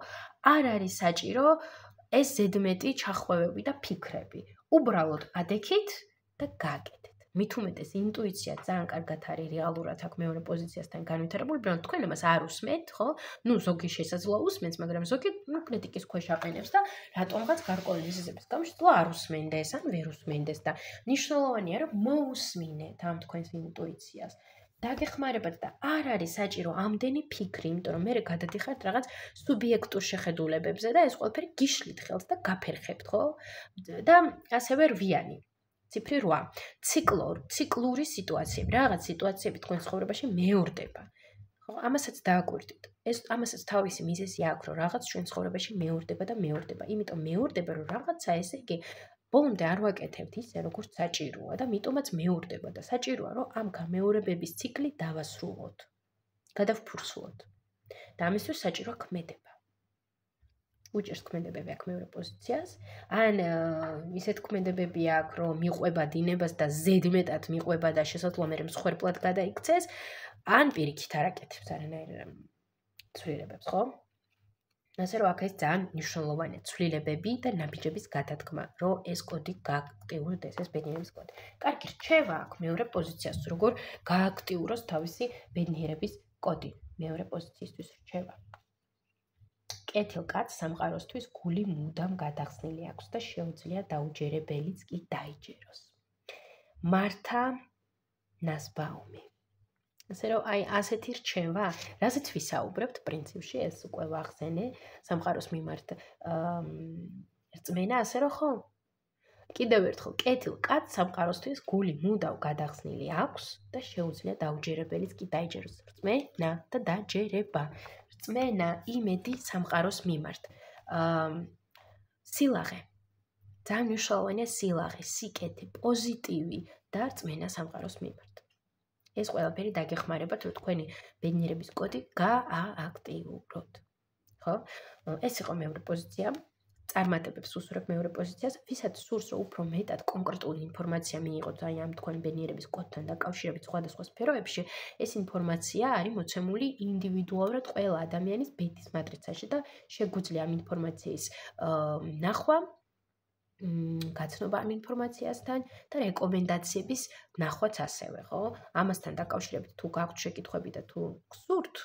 არ არის საჭირო ეს ზედმეტი ჩახვევები და ფიქრები. უბრალოდ ადექით და გააკეთეთ. მით უმეტეს ინტუიცია ძალიან კარგად არის რეალურად აქ მეორე პოზიციასთან განვითარებული, მაგრამ თქვენ ამას არ უსმენთ, ხო? ნუ ზოგი შესაძლოა უსმენს, მაგრამ ზოგი კრიტიკის ქვეშ აყენებს და რატომღაც გარკვეული მიზეზების გამო შეიძლება არ უსმენდეს, ან ვერ უსმენდეს და მნიშვნელოვანია რომ მოусმინეთ ამ თქვენს ინტუიციას. დაგეხმარებათ და არ არის საჭირო ამდენი ფიქრი, იმიტომ რომ მე გადადიხართ რაღაც სუბიექტურ შეხედულებებზე და ეს ყველაფერი გიშლით ხელს და გაფერხებთ, ხო? და ასევე რვიანი. ციფრი 8. ციკლური სიტუაციები. რაღაც სიტუაციები თქვენ ცხოვრებაში მეორდება. ხო, ამასაც დააკვირდით. ამასაც თავისი მიზეზი აქვს, რომ რაღაც ჩვენ ცხოვრებაში მეორდება და მეორდება. იმიტომ მეორდება, რომ რაღაცა ესე იგი ბოლომდე არ ვაკეთებთ ისე, როგორც საჭიროა და მიტომაც მეორდება და საჭიროა, რომ ამ გამეორებების ციკლი დავასრულოთ, გადავფურცლოთ. და ამისთვის საჭიროა ქმედება. უჭერს ქმედებები აქ მეორე პოზიციას, ან ისეთ ქმედებები აქვს, რომ მიყვება დინებას და ზედმეტად მიყვება და შესაძლოა მე მსხვერპლად გადაიქცეს, ან პირიქით არ აკეთებს არანაირ ცვლილებებს, ხო? ასე რომ აქ ეს ძალიან მნიშვნელოვანია ცვლილებები და ნაბიჯების გადადგმა, რომ ეს კოდი გააქტიურდეს, ეს ბედნიერების კოდი. კარგი, რჩევა აქ მეორე პოზიციას, როგორ გააქტიუროს თავისი ბედნიერების კოდი. მეორე პოზიციისთვის რჩევა. კეთილ კაცს სამყაროსთვის გული მუდამ გადახსნილი აქვს და შეუძლია დაუჯერებელიც კი დაიჯეროს. მართა ნასბაუმი. ასე რომ აი ასეთი რჩევა, რაზეც ვისაუბრებთ პრინციპში, ეს უკვე ვახსენე, სამყაროს მიმართ რწმენა, ასე რომ ხო? კიდევ ერთხელ, კეთილ კაცს სამყაროსთვის გული მუდამ გადახსნილი აქვს და შეუძლია დაუჯერებელიც კი დაიჯეროს. რწმენა და დაჯერება. რწმენა, იმედი სამყაროს მიმართ. სილაღე. ძალიან მნიშვნელოვანია სილაღე, სიკეთე, პოზიტივი და რწმენა სამყაროს მიმართ. ეს ყველაფერი დაგეხმარებათ, რომ თქვენი ბედნიერების კოდი გაააქტიუროთ. ხო? ეს იყო მეორე პოზიცია. წარმატებებს უსურვებ მეორე პოზიციას, ვისაც სურს, რომ უფრო მეტად კონკრეტული ინფორმაცია მიიღოთ აი ამ თქვენი ბედნიერების კოდთან დაკავშირებით სხვადასხვა სფეროებში, ეს ინფორმაცია არის მოცემული ინდივიდუალურად ყველა ადამიანის ბედის მატრიცაში და შეგვიძლია ამ ინფორმაციის ნახვა, გაცნობა ამ ინფორმაციასთან და რეკომენდაციების ნახვაც ასევე, ხო? ამასთან დაკავშირებით თუ გაქვთ შეკითხვები და თუ გსურთ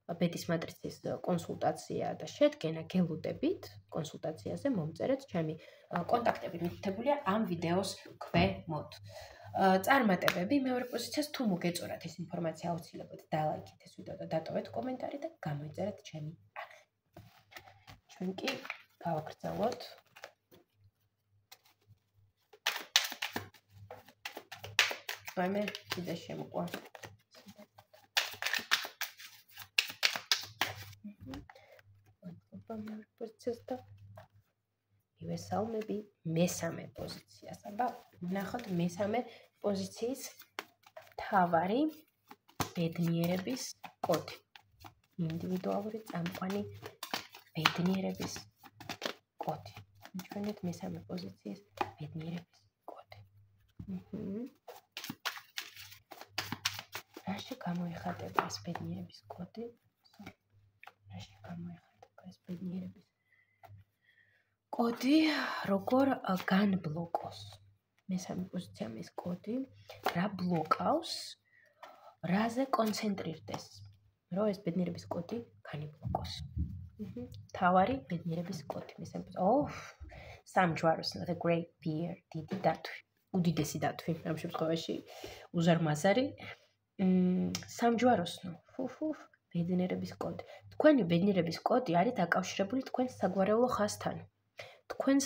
ბედის მატრიცის კონსულტაცია და შედგენა, გელოდებით კონსულტაციაზე მომწერეთ, ჩემი კონტაქტები მითითებულია ამ ვიდეოს ქვემოთ. წარმატებები მეორე პოზიციას თუ მოგეწონათ ეს ინფორმაცია აუცილებლად დალაიქეთ ეს ვიდეო და დატოვეთ კომენტარი და გამოიწერეთ ჩემი არხი. ჩვენ კი გავაგრძელოთ მე კიდე შემოყვა. მეორე პოზიციას და მივესალმები მესამე პოზიციას. აბა, ნახოთ მესამე პოზიციის მთავარი ბედნიერების კოდი. ინდივიდუალური წამყვანი ბედნიერების კოდი. ჩვენეთ მესამე პოზიციის ბედნიერების კოდი. რაში გამოიხატება ეს ბედნიერების კოდი? რაში გამოიხატება ეს ბედნიერების კოდი, როგორ განბლოკოს? მესამე პოზიცია ეს კოდი, რა ბლოკავს, რაზე კონცენტრირდეს, რომ ეს ბედნიერების კოდი განიბლოკოს. თავარი ბედნიერების კოდი, მესამე პოზიცია. სამჯვაროსნო, the great bear, დიდი დათვი, უდიდესი დათვი, ამ შემთხვევაში უზარმაზარი. სამჯვაროსნო, ბედნიერების კოდი. თქვენი ბედნიერების კოდი არის დაკავშირებული თქვენს საგვარეულო ხაზთან. თქვენს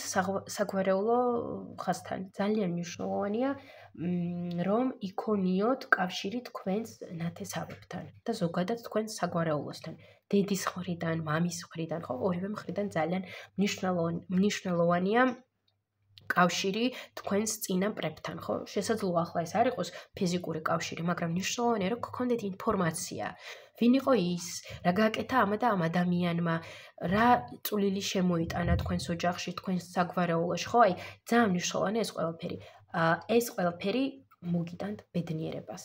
საგვარეულო ხაზთან ძალიან მნიშვნელოვანია, რომ იქონიოთ კავშირი თქვენს ნათესავებთან და ზოგადად თქვენს საგვარეულოსთან. დედის მხრიდან, მამის მხრიდან, ხო, ორივე მხრიდან ძალიან მნიშვნელოვანია კავშირი თქვენს წინაპრებთან, ხო? შესაძლოა ახლა ეს არ იყოს ფიზიკური კავშირი, მაგრამ მნიშვნელოვანია, რომ გქონდეთ ინფორმაცია. ვინ იყო ის, რა გააკეთა ამა და ამ ადამიანმა, რა წვლილი შემოიტანა თქვენს ოჯახში, თქვენს საგვარეულოში, ხო? აი, ძალიან მნიშვნელოვანია ეს ყველაფერი. ეს ყველაფერი მოგიტანთ ბედნიერებას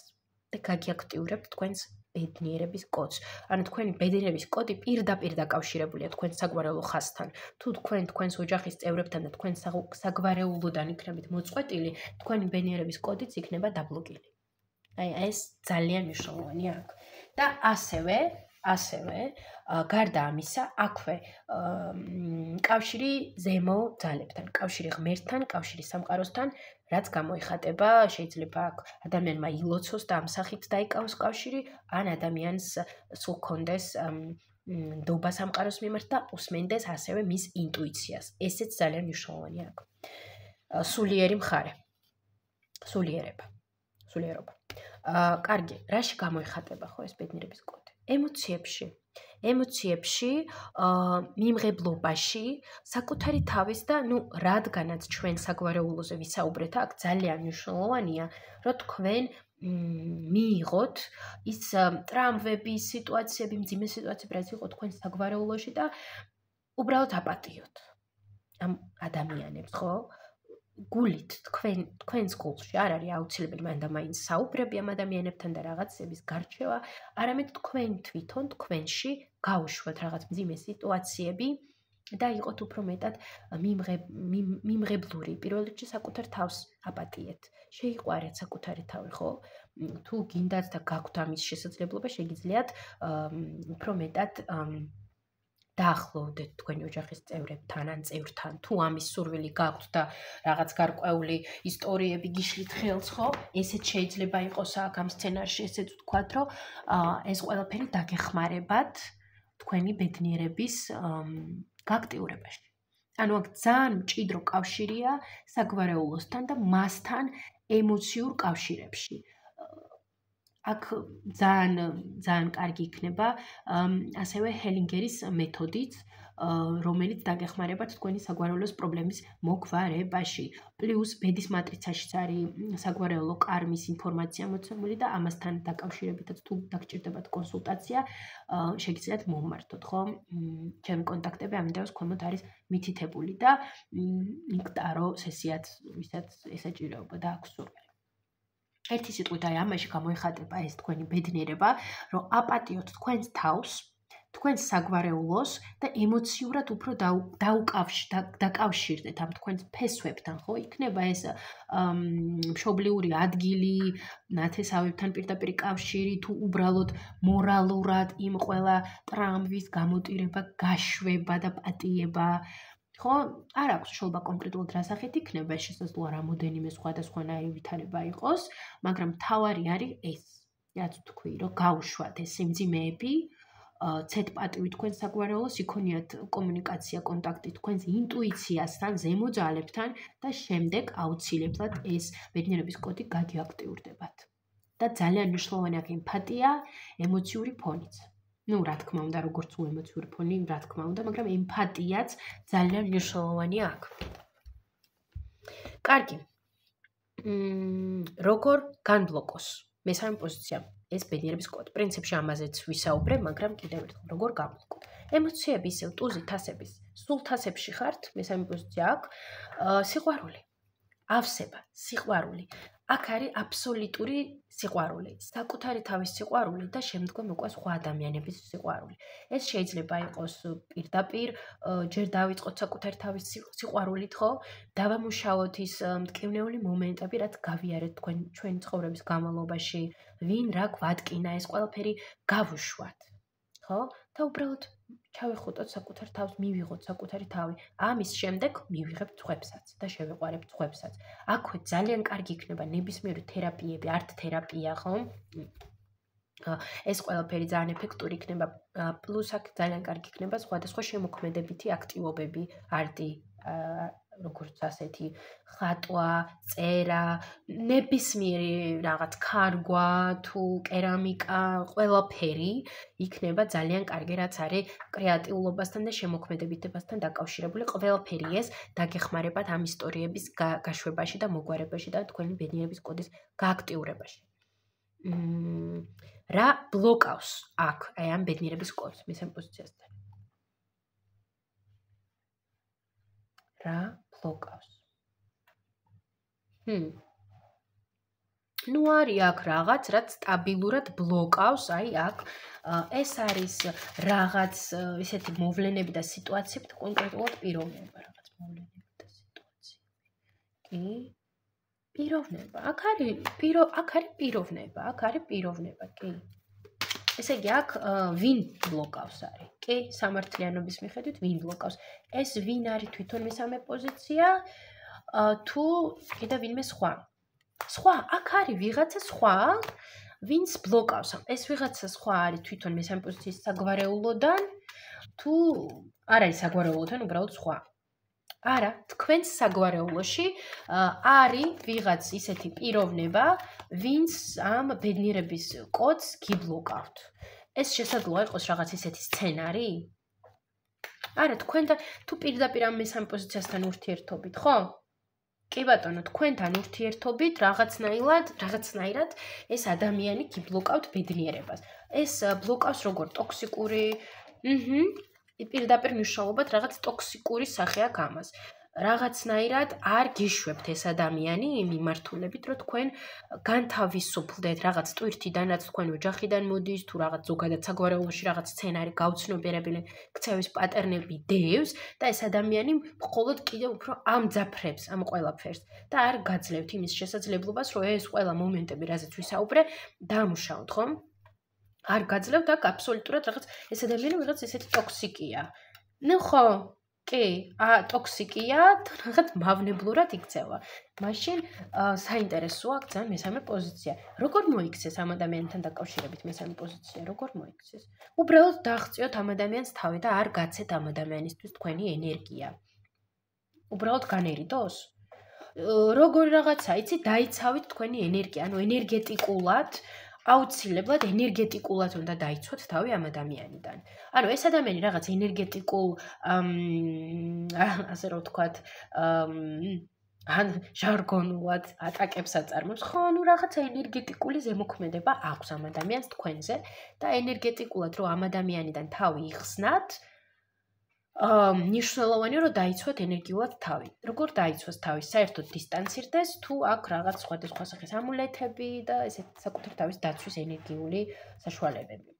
და გაგიაქტიურებთ თქვენს ბედნიერების კოდს. ანუ თქვენი ბედნიერების კოდი პირდაპირ დაკავშირებულია თქვენს საგვარეულო ხაზთან. თუ თქვენ თქვენს ოჯახის წევრებთან და თქვენ საგვარეულოდან იქნებით მოწყვეტილი, თქვენი ბედნიერების კოდიც იქნება დაბლოკილი. აი, ეს ძალიან მნიშვნელოვანია აქ. და ასევე გარდა ამისა, აქვე კავშირი ზემო ძალებთან, კავშირი ღმერთთან, კავშირი სამყაროსთან, რაც გამოიხატება, შეიძლება აქ ადამიანმა ილოცოს და ამ სახით დაიკავოს კავშირი, ან ადამიანს სულ ჰქონდეს ნდობა სამყაროს მიმართ და უსმენდეს ასევე მის ინტუიციას. ესეც ძალიან მნიშვნელოვანია აქ. სულიერი მხარე. სულიერობა. კარგი, რაში გამოიხატება ხო ეს ბედნიერების კოდი? ემოციებში. ემოციებში, მიმღებლობაში, საკუთარი თავის და რადგანაც ჩვენ საგვარეულოზე ვისაუბრეთ, აქ ძალიან მნიშვნელოვანია, რომ თქვენ მიიღოთ ის ტრამვები, სიტუაციები, მძიმე სიტუაციები, რაც იყო თქვენ საგვარეულოში და უბრალოდ აპატიოთ ამ ადამიანებს, ხო? გულით თქვენს გულში არ არის აუცილებელი მან და მაინც საუბრები ამ ადამიანებთან და რაღაცების გარჩევა, არამედ თქვენ თვითონ თქვენში გაუშვათ რაღაც მძიმე სიტუაციები და იყოთ უფრო მეტად მიმღებლური, პირველ რიგში საკუთარ თავს აპატიეთ. შეიყვარეთ საკუთარი თავი, ხო? თუ გინდათ და გაქვთ ამის შესაძლებლობა, შეგიძლიათ უფრო მეტად დაახლოვდეთ თქვენი ოჯახის წევრებთან ან წევრთან, თუ ამის სურვილი გაქვთ და რაღაც გარკვეული ისტორიები გიშლით ხელს, ხო? ესეც შეიძლება იყოს აქ ამ სცენარში, ესეც ვთქვათ, რომ ეს ყველაფერი დაგეხმარებათ თქვენი ბედნიერების გააქტიურებაში. ანუ აქ ძალიან მჭიდრო კავშირია საგვარეულოსთან და მასთან ემოციურ კავშირებში. აქ ძალიან კარგი იქნება ასევე ჰელინგერის მეთოდით, რომელიც დაგეხმარებათ თქვენი საგვარეულოს პრობლემის მოგვარებაში. პლუს ბედის მატრიცაშიც არის საგვარეულო კარმის ინფორმაცია მოცემული და ამასთან დაკავშირებითაც თუ დაგჭირდებათ კონსულტაცია, შეგიძლიათ მომმართოთ, ხო? ჩემი კონტაქტები ამ ვიდეოს ქვემოთ არის მითითებული და იქ ტარო სესიაც ვისაც ესაჭიროება და აქვს სურვილი. ერთი სიტყვით აი ამაში გამოიხატება ეს თქვენი ბედნიერება, რომ აპატიოთ თქვენს თავს, თქვენს საგვარეულოს და ემოციურად უფრო დაკავშირდეთ ამ თქვენს ფესვებთან, ხო? იქნება ეს მშობლიური ადგილი, ნათესავებთან პირდაპირ კავშირი, თუ უბრალოდ მორალურად იმ ყველა ტრამვის გამოტირება, გაშვება და პატიება. ხო, არ აქვს შობა კონკრეტულად რა სახით იქნება, შესაძლოა რამოდენიმე სხვადასხვანაირი ვითარება იყოს, მაგრამ მთავარი არის ეს, რაც თქვი, რომ გაუშვათ ეს სიმძიმეები, ცეთ პატივი თქვენ საგვარეულოს, იქონიათ კომუნიკაცია, კონტაქტი თქვენს ინტუიციასთან, ზემო ძალებთან და შემდეგ აუცილებლად ეს ბედნიერების კოდი გაგიაქტიურდებათ. და ძალიან მნიშვნელოვანი აქ ემპათია, ემოციური ფონიც. რა თქმა უნდა, როგორც ემოციური ფონი, რა თქმა უნდა, მაგრამ ემპათიაც ძალიან მნიშვნელოვანია აქ. კარგი. როგორ განბლოკოს? მესამე პოზიცია, ეს ბედნიერების კოდი. პრინციპში ამაზეც ვისაუბრებ, მაგრამ კიდევ ერთხელ, როგორ განბლოკოთ? ემოციები ისევ ტუზით ასების, სულ თასებში ხართ, მესამე პოზიცია აქ, სიყვარული, ავსება, სიყვარული. აქ არის აბსოლუტური სიყვარული, საკუთარი თავის სიყვარული და შემდგომ უკვე სხვა ადამიანების სიყვარული. ეს შეიძლება იყოს პირდაპირ, ჯერ დავიწყოთ საკუთარი თავის სიყვარულით, ხო? დავამუშავოთ ის მტკივნეული მომენტები, რაც გავიარეთ ჩვენი ცხოვრების განმავლობაში, ვინ რა გვატკინა, ეს ყველაფერი გავუშვათ. ხო? და უბრალოდ ჩავეხუტოთ საკუთარ თავს, მივიღოთ საკუთარი თავი. ამის შემდეგ მივიღებთ სხვებსაც და შევეყვარებთ სხვებსაც. აქვე ძალიან კარგი იქნება ნებისმიერი თერაპიები, არტ თერაპია, ხო? ეს ყველაფერი ძალიან ეფექტური იქნება. პლუს აქ ძალიან კარგი იქნება სხვადასხვა შემოქმედებითი აქტივობები, არტი, როგორც ასეთი ხატვა, წერა, ნებისმიერი რაღაც ქარგვა თუ კერამიკა, ყველაფერი იქნება ძალიან კარგი, რაც არის კრეატიულობასთან და შემოქმედებითებასთან დაკავშირებული. ყველაფერი ეს დაგეხმარებათ ამ ისტორიების გაშვებაში და მოგვარებაში და თქვენი ბედნიერების კოდის გააქტიურებაში. რა ბლოკავს აქ აი ამ ბედნიერების კოდს მესამე პოზიციასთან? რა ბლოკავს? არის აქ რაღაც, რაც სტაბილურად ბლოკავს, აი აქ ეს არის რაღაც ისეთი მოვლენები და სიტუაციები, კონკრეტულად პიროვნება, რაღაც მოვლენები და სიტუაციები. კი? პიროვნება. აქ არის პიროვნება, კი. ესე იგი აქ ვინ ბლოკავს არის? კი, სამართლიანობის მიხედვით ვინ ბლოკავს? ეს ვინ არის თვითონ მესამე პოზიცია? თუ კიდევ ვინმე სხვა? სხვა, აქ არის ვიღაცა სხვა, ვინც ბლოკავს. ეს ვიღაცა სხვა არის თვითონ მესამე პოზიციის საგვარეულოდან, თუ არ არის საგვარეულოდან, უბრალოდ სხვა. არა, თქვენს საგვარეულოში არის ვიღაც ისეთი პიროვნება, ვინც ამ ბედნიერების კოდს გიბლოკავთ. ეს შესაძლოა იყოს რაღაც ისეთი სცენარი? არა, თქვენთან თუ პირდაპირ ამ მესამე პოზიციასთან ურთიერთობით, ხო? კი ბატონო, თქვენთან ურთიერთობით რაღაცნაირად ეს ადამიანი გიბლოკავთ ბედნიერებას. ეს ბლოკავს როგორ ტოქსიკური, პირდაპირ მნიშვნელობად რაღაც ტოქსიკური სახე აქვს ამას. რაღაცნაირად არ გიშვებთ ეს ადამიანი იმ მიმართულებით, რომ თქვენ განთავისუფლდეთ რაღაც ტვირთიდანაც თქვენ ოჯახიდან მოდის, თუ რაღაც ზოგადად საგვარეულოში რაღაც სცენარი გაუცნობიერებელი ქცევის პატერნები დევს და ეს ადამიანი მხოლოდ კიდევ უფრო ამძაფრებს ამ ყველაფერს და არ გაძლევთ იმის შესაძლებლობას, რომ ეს ყველა მომენტები, რაზეც ვისაუბრე, დამუშავოთ, ხო? არ გაძლევთ აქ აბსოლუტურად რაღაც ეს ადამიანი რაღაც ესეთი ტოქსიკია. ნუ ხო კი, ტოქსიკია, რაღაც მავნებლურად იქცევა. მაშინ საინტერესოა აქ ძალიან მესამე პოზიცია. როგორ მოიქცეს ამ ადამიანთან დაკავშირებით მესამე პოზიცია? როგორ მოიქცეს? უბრალოდ დააღწიოთ ამ ადამიანს თავი და არ გაცეთ ამ ადამიანისთვის თქვენი ენერგია. უბრალოდ განერიდოს? როგორ რაღაცა, იცი, დაიცავით თქვენი ენერგია, ანუ ენერგეტიკულად აუცილებლად ენერგეტიკულად უნდა დაიცვათ თავი ამ ადამიანიდან. ანუ ეს ადამიანი რაღაც ენერგეტიკულ ასე რომ ვთქვათ, ან ჟარგონულად ატაკებს აწარმოებს, ხო, ანუ რაღაცა ენერგეტიკული ზემოქმედება აქვს ამ ადამიანს თქვენზე და ენერგეტიკულად რომ ამ ადამიანიდან თავი იხსნათ, მნიშვნელოვანია რომ დაიცვათ ენერგიულად თავი. როგორ დაიცვას თავი? საერთოდ დისტანცირდეს თუ აქ რაღაც სხვადასხვა სახის ამულეთები და ესეთ საკუთარ თავის დაცვის ენერგიული საშუალებები.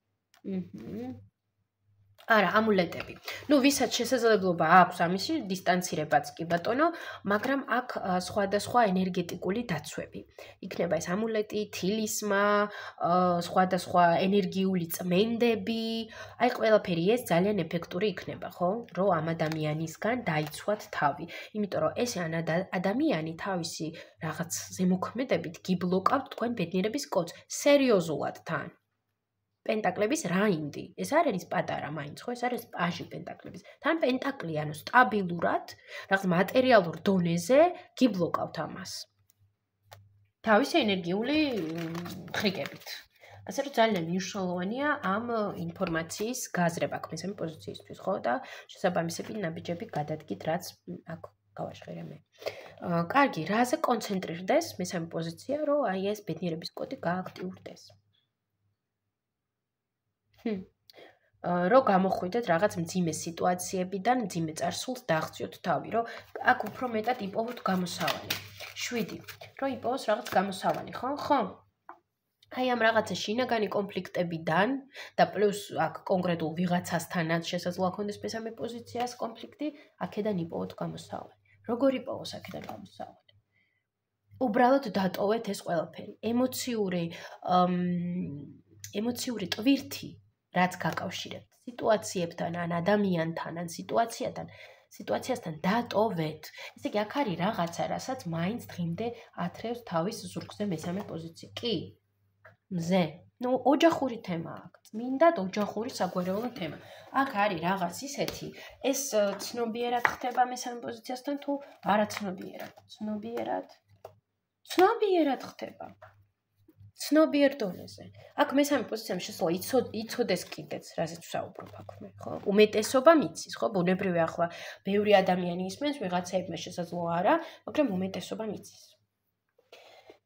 არა, ამულეტები. ნუ ვისაც შესაძლებლობა აქვს ამისი დისტანცირებაც კი ბატონო, მაგრამ აქ სხვადასხვა ენერგეტიკული დაცვები. იქნება ეს ამულეტი, თილისმა, სხვადასხვა ენერგიული წმენდები, აი ყველაფერი ეს ძალიან ეფექტური იქნება, ხო? რომ ამ ადამიანისგან დაიცვათ თავი. იმიტომ რომ ეს ადამიანი თავისი რაღაც ზემოქმედებით გიბლოკავთ თქვენ ბედნიერების კოდს სერიოზულად თან. პენტაკლების რაინდი. ეს არ არის პატარა მაინც, ხო? ეს არის პაჟი პენტაკლების. თან პენტაკლი, ანუ სტაბილურად, რაღაც მატერიალურ დონეზე გიბლოკავთ ამას. თავისი ენერგიული ხრიკებით. ასე რომ ძალიან მნიშვნელოვანია ამ ინფორმაციის გაზრება აქ მესამე პოზიციისთვის, ხო? და შესაბამისები ნაბიჯები გადადგით, რაც აქ გავაშღერე მე. კარგი, რაზე კონცენტრირდეს მესამე პოზიცია, რომ აი ეს ბედნიერების კოდი გააქტიურდეს. რომ გამოხვიდეთ რაღაც მძიმე სიტუაციებიდან, მძიმე წარსულს დააღწიოთ თავი, რომ აქ უფრო მეტად იპოვოთ გამოსავალი. 7. რომ იპოვოს რაღაც გამოსავალი, ხო? ხო? აი ამ რაღაცა შინაგანი კონფლიქტებიდან და პლუს აქ კონკრეტულ ვიღაცასთანაც შესაძლოა ქონდეს მესამე პოზიციას კონფლიქტი, აქედან იპოვოთ გამოსავალი. როგორ იპოვოს აქედან გამოსავალი? უბრალოდ დატოვეთ ეს ყველაფერი. ემოციური ტვირთი რაც გაკავშირებთ სიტუაციებთან ან ადამიანთან ან სიტუაციასთან დატოვეთ. ესე იგი აქ არის რაღაცა, რასაც მაინც დღემდე ათრევს თავის ზურგზე მესამე პოზიცია. კი. მზე. ნუ ოჯახური თემაა აქ. წმინდად ოჯახური საგვარეულო თემა. აქ არის რაღაც ისეთი, ეს ცნობიერად ხდება მესამე პოზიციასთან თუ არაცნობიერად? ცნობიერად ხდება. ცნობიერ დონეზე. აქ მესამე პოზიციამ შესაძლოა იცოდეს კიდეც, რაზეც ვსაუბრობ აქ მე, ხო? უმეტესობა მიცის, ხო? ბუნებრივია ახლა ბევრი ადამიანი ისმენს, ვიღაცაებმა შესაძლოა არა, მაგრამ უმეტესობა მიცის.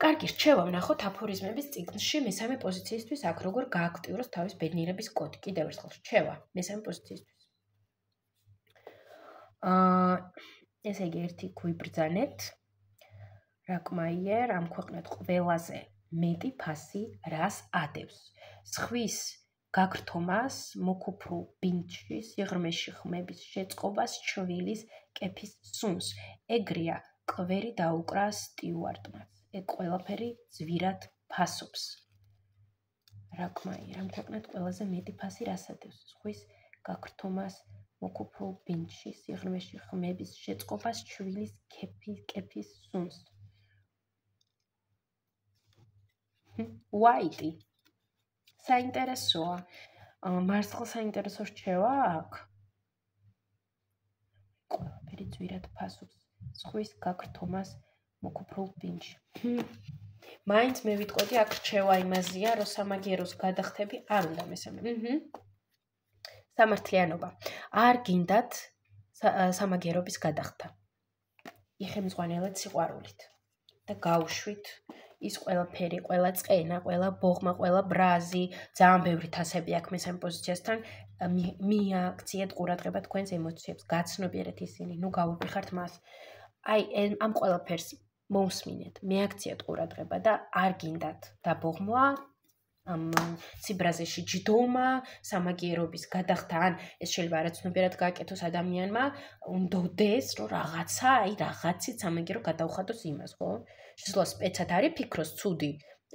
კარგი, რჩევა ვნახოთ აფორიზმების წიგნში მესამე პოზიციისთვის აქ როგორ გააქტიუროს თავის ბედნიერების კოდი. კიდევ ერთხელ რჩევა მესამე პოზიციისთვის. ესე იგი ერთი გვიბრძანეთ. რაკმაიერ ამ ქვეყნად ყველაზე მეტი ფასი რას ადევს? ზღვის გაგრთომას, მოკუფრულ ბინდში, სიღრმეში ხმების შეწყობას, ჩვილის კეფის სუნს. ეგრეა კვერი დაუკრა სტიუარტმაც. ეგ ყველაფერი ძვირად ფასობს. რაკმაიერ ამ ქვეყნად ყველაზე მეტი ფასი რას ადევს? ზღვის გაგრთომას, მოკუფრულ ბინდში, სიღრმეში ხმების შეწყობას, ჩვილის კეფის სუნს. Whitey. საინტერესოა. მართლა საინტერესო რჩევა აქ. ყველაფერი ძვირად ფასობს. ზღვის გაგრთომას მოკუფრულ ბინდში. მაინც მე ვიტყოდი აქ რჩევა იმაზეა, რომ სამაგიეროს გადახდები არ უნდა მესამე. სამართლიანობა. არ გინდათ სამაგიერობის გადახდა. იხემძღვანელეთ სიყვარულით და გაუშვით ის ყველაფერი, ყველა წყენა, ყველა ბოღმა, ყველა ბრაზი, ძალიან ბევრი თასები აქვს მესამე პოზიციასთან, მიაქციეთ ყურადღება თქვენს ემოციებს, გაცნობიერეთ ისინი, ნუ გაუვიხართ მას. აი, ამ ყველაფერს მოусმინეთ, მიაქციეთ ყურადღება და არ გინდათ დაბოღმა, ამ ციბრაზეში ჯდომა, სამაგიერობის გადახდა, ან ეს შეიძლება არაცნობიერად გააკეთოს ადამიანმა, უნდოდეს, რომ რაღაცა, აი რაღაცით სამაგიერო გადაუხადოს იმას, ხო? შესაძლოა სპეცად არის ფიქროს ცუდი,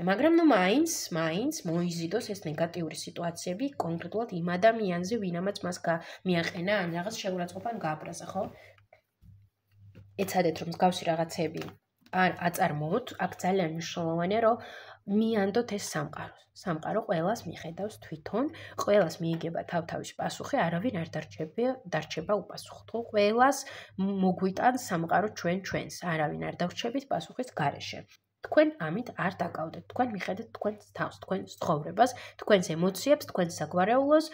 მაგრამ ნუ მაინც მოიზიდოს ეს ნეგატიური სიტუაციები კონკრეტულად იმ ადამიანზე, ვინამაც მას მიაყენა, ან რაღაც შეურაცხყოფა ან გააბრაზა, ხო? ეცადეთ, რომ მსგავსი რაღაცები არ აწარმოოთ, აქ ძალიან მნიშვნელოვანია, რომ მიანდოთ ეს სამყარო ყველას მიხედავს თვითონ, ყველას მიიგება თავთავის პასუხი, არავინ არ დარჩება უპასუხოდ. ყველას მოგვიტანს სამყარო ჩვენს, არავინ არ დავრჩებით პასუხის გარეშე. თქვენ ამით არ დაკავდეთ, თქვენ მიხედეთ თქვენს თავს, თქვენს ცხოვრებას, თქვენს ემოციებს, თქვენს საგვარეულოს,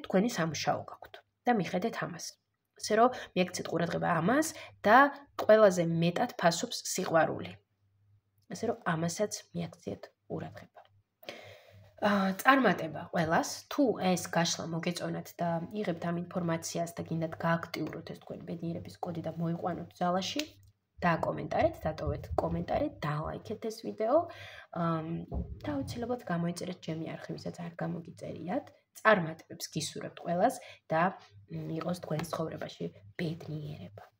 თქვენი სამუშაო გაქვთ და მიხედეთ ამას. ასე რომ მიაქციეთ ყურადღება ამას და ყველაზე მეტად ფასობს სიყვარული. ასე რომ ამასაც მიაქციეთ ყურადღება. წარმატება ყველას, თუ ეს გაშლა მოგეწონათ და იღებთ ამ ინფორმაციას და გინდათ გააქტიუროთ ეს თქვენი ბედნიერების კოდი და მოიყვანოთ ზალაში, დააკომენტარეთ, დატოვეთ კომენტარი, დალაიქეთ ეს ვიდეო და აუცილებლად გამოიწერეთ ჩემი არხი, ვისაც არ გამოგიწერიათ. წარმატებებს გისურვებთ ყველას და იყოს თქვენს ცხოვრებაში ბედნიერება.